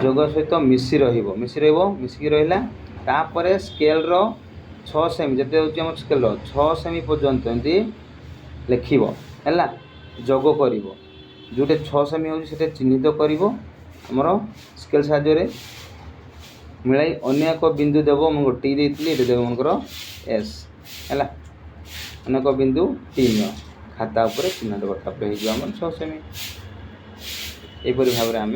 जोग सहित मिसी मिसिकी रहा तापर स्केल रो 6 सेमी जिते हूँ स्केल 6 सेमी पर्यंत एमती लिख है जोग कर जोटे 6 सेमी हो चिन्हित करमर स्केल साहाय्य मिलाई अन्य एक बिंदु देव मुझे टी देती देव मनकर एस है अनेक बिंदु टी खाता उपर चिन्ह देव तापर हो 6 सेमी यहपरी भाव में आम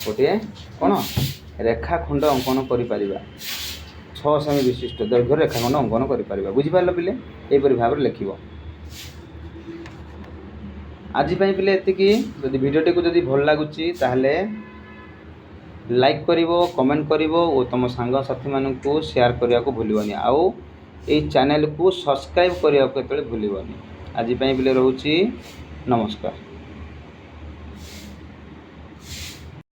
गोटे कौन रेखाखंड अंकन कर 6 सेमी विशिष्ट दैर्घ्य रेखाखंड अंकन कर बुझिपार पिले यहपरी भाव में लिख आज पिले एतिकी जदि भिडियोटी को जदि भल लगुच ताहले लाइक करिवो कमेंट करिवो और तुम सांग साथी मानू शेयर करने को भूलनी आउ ये चैनल को सब्सक्राइब करने को भूलनी आज पिले रोची नमस्कार।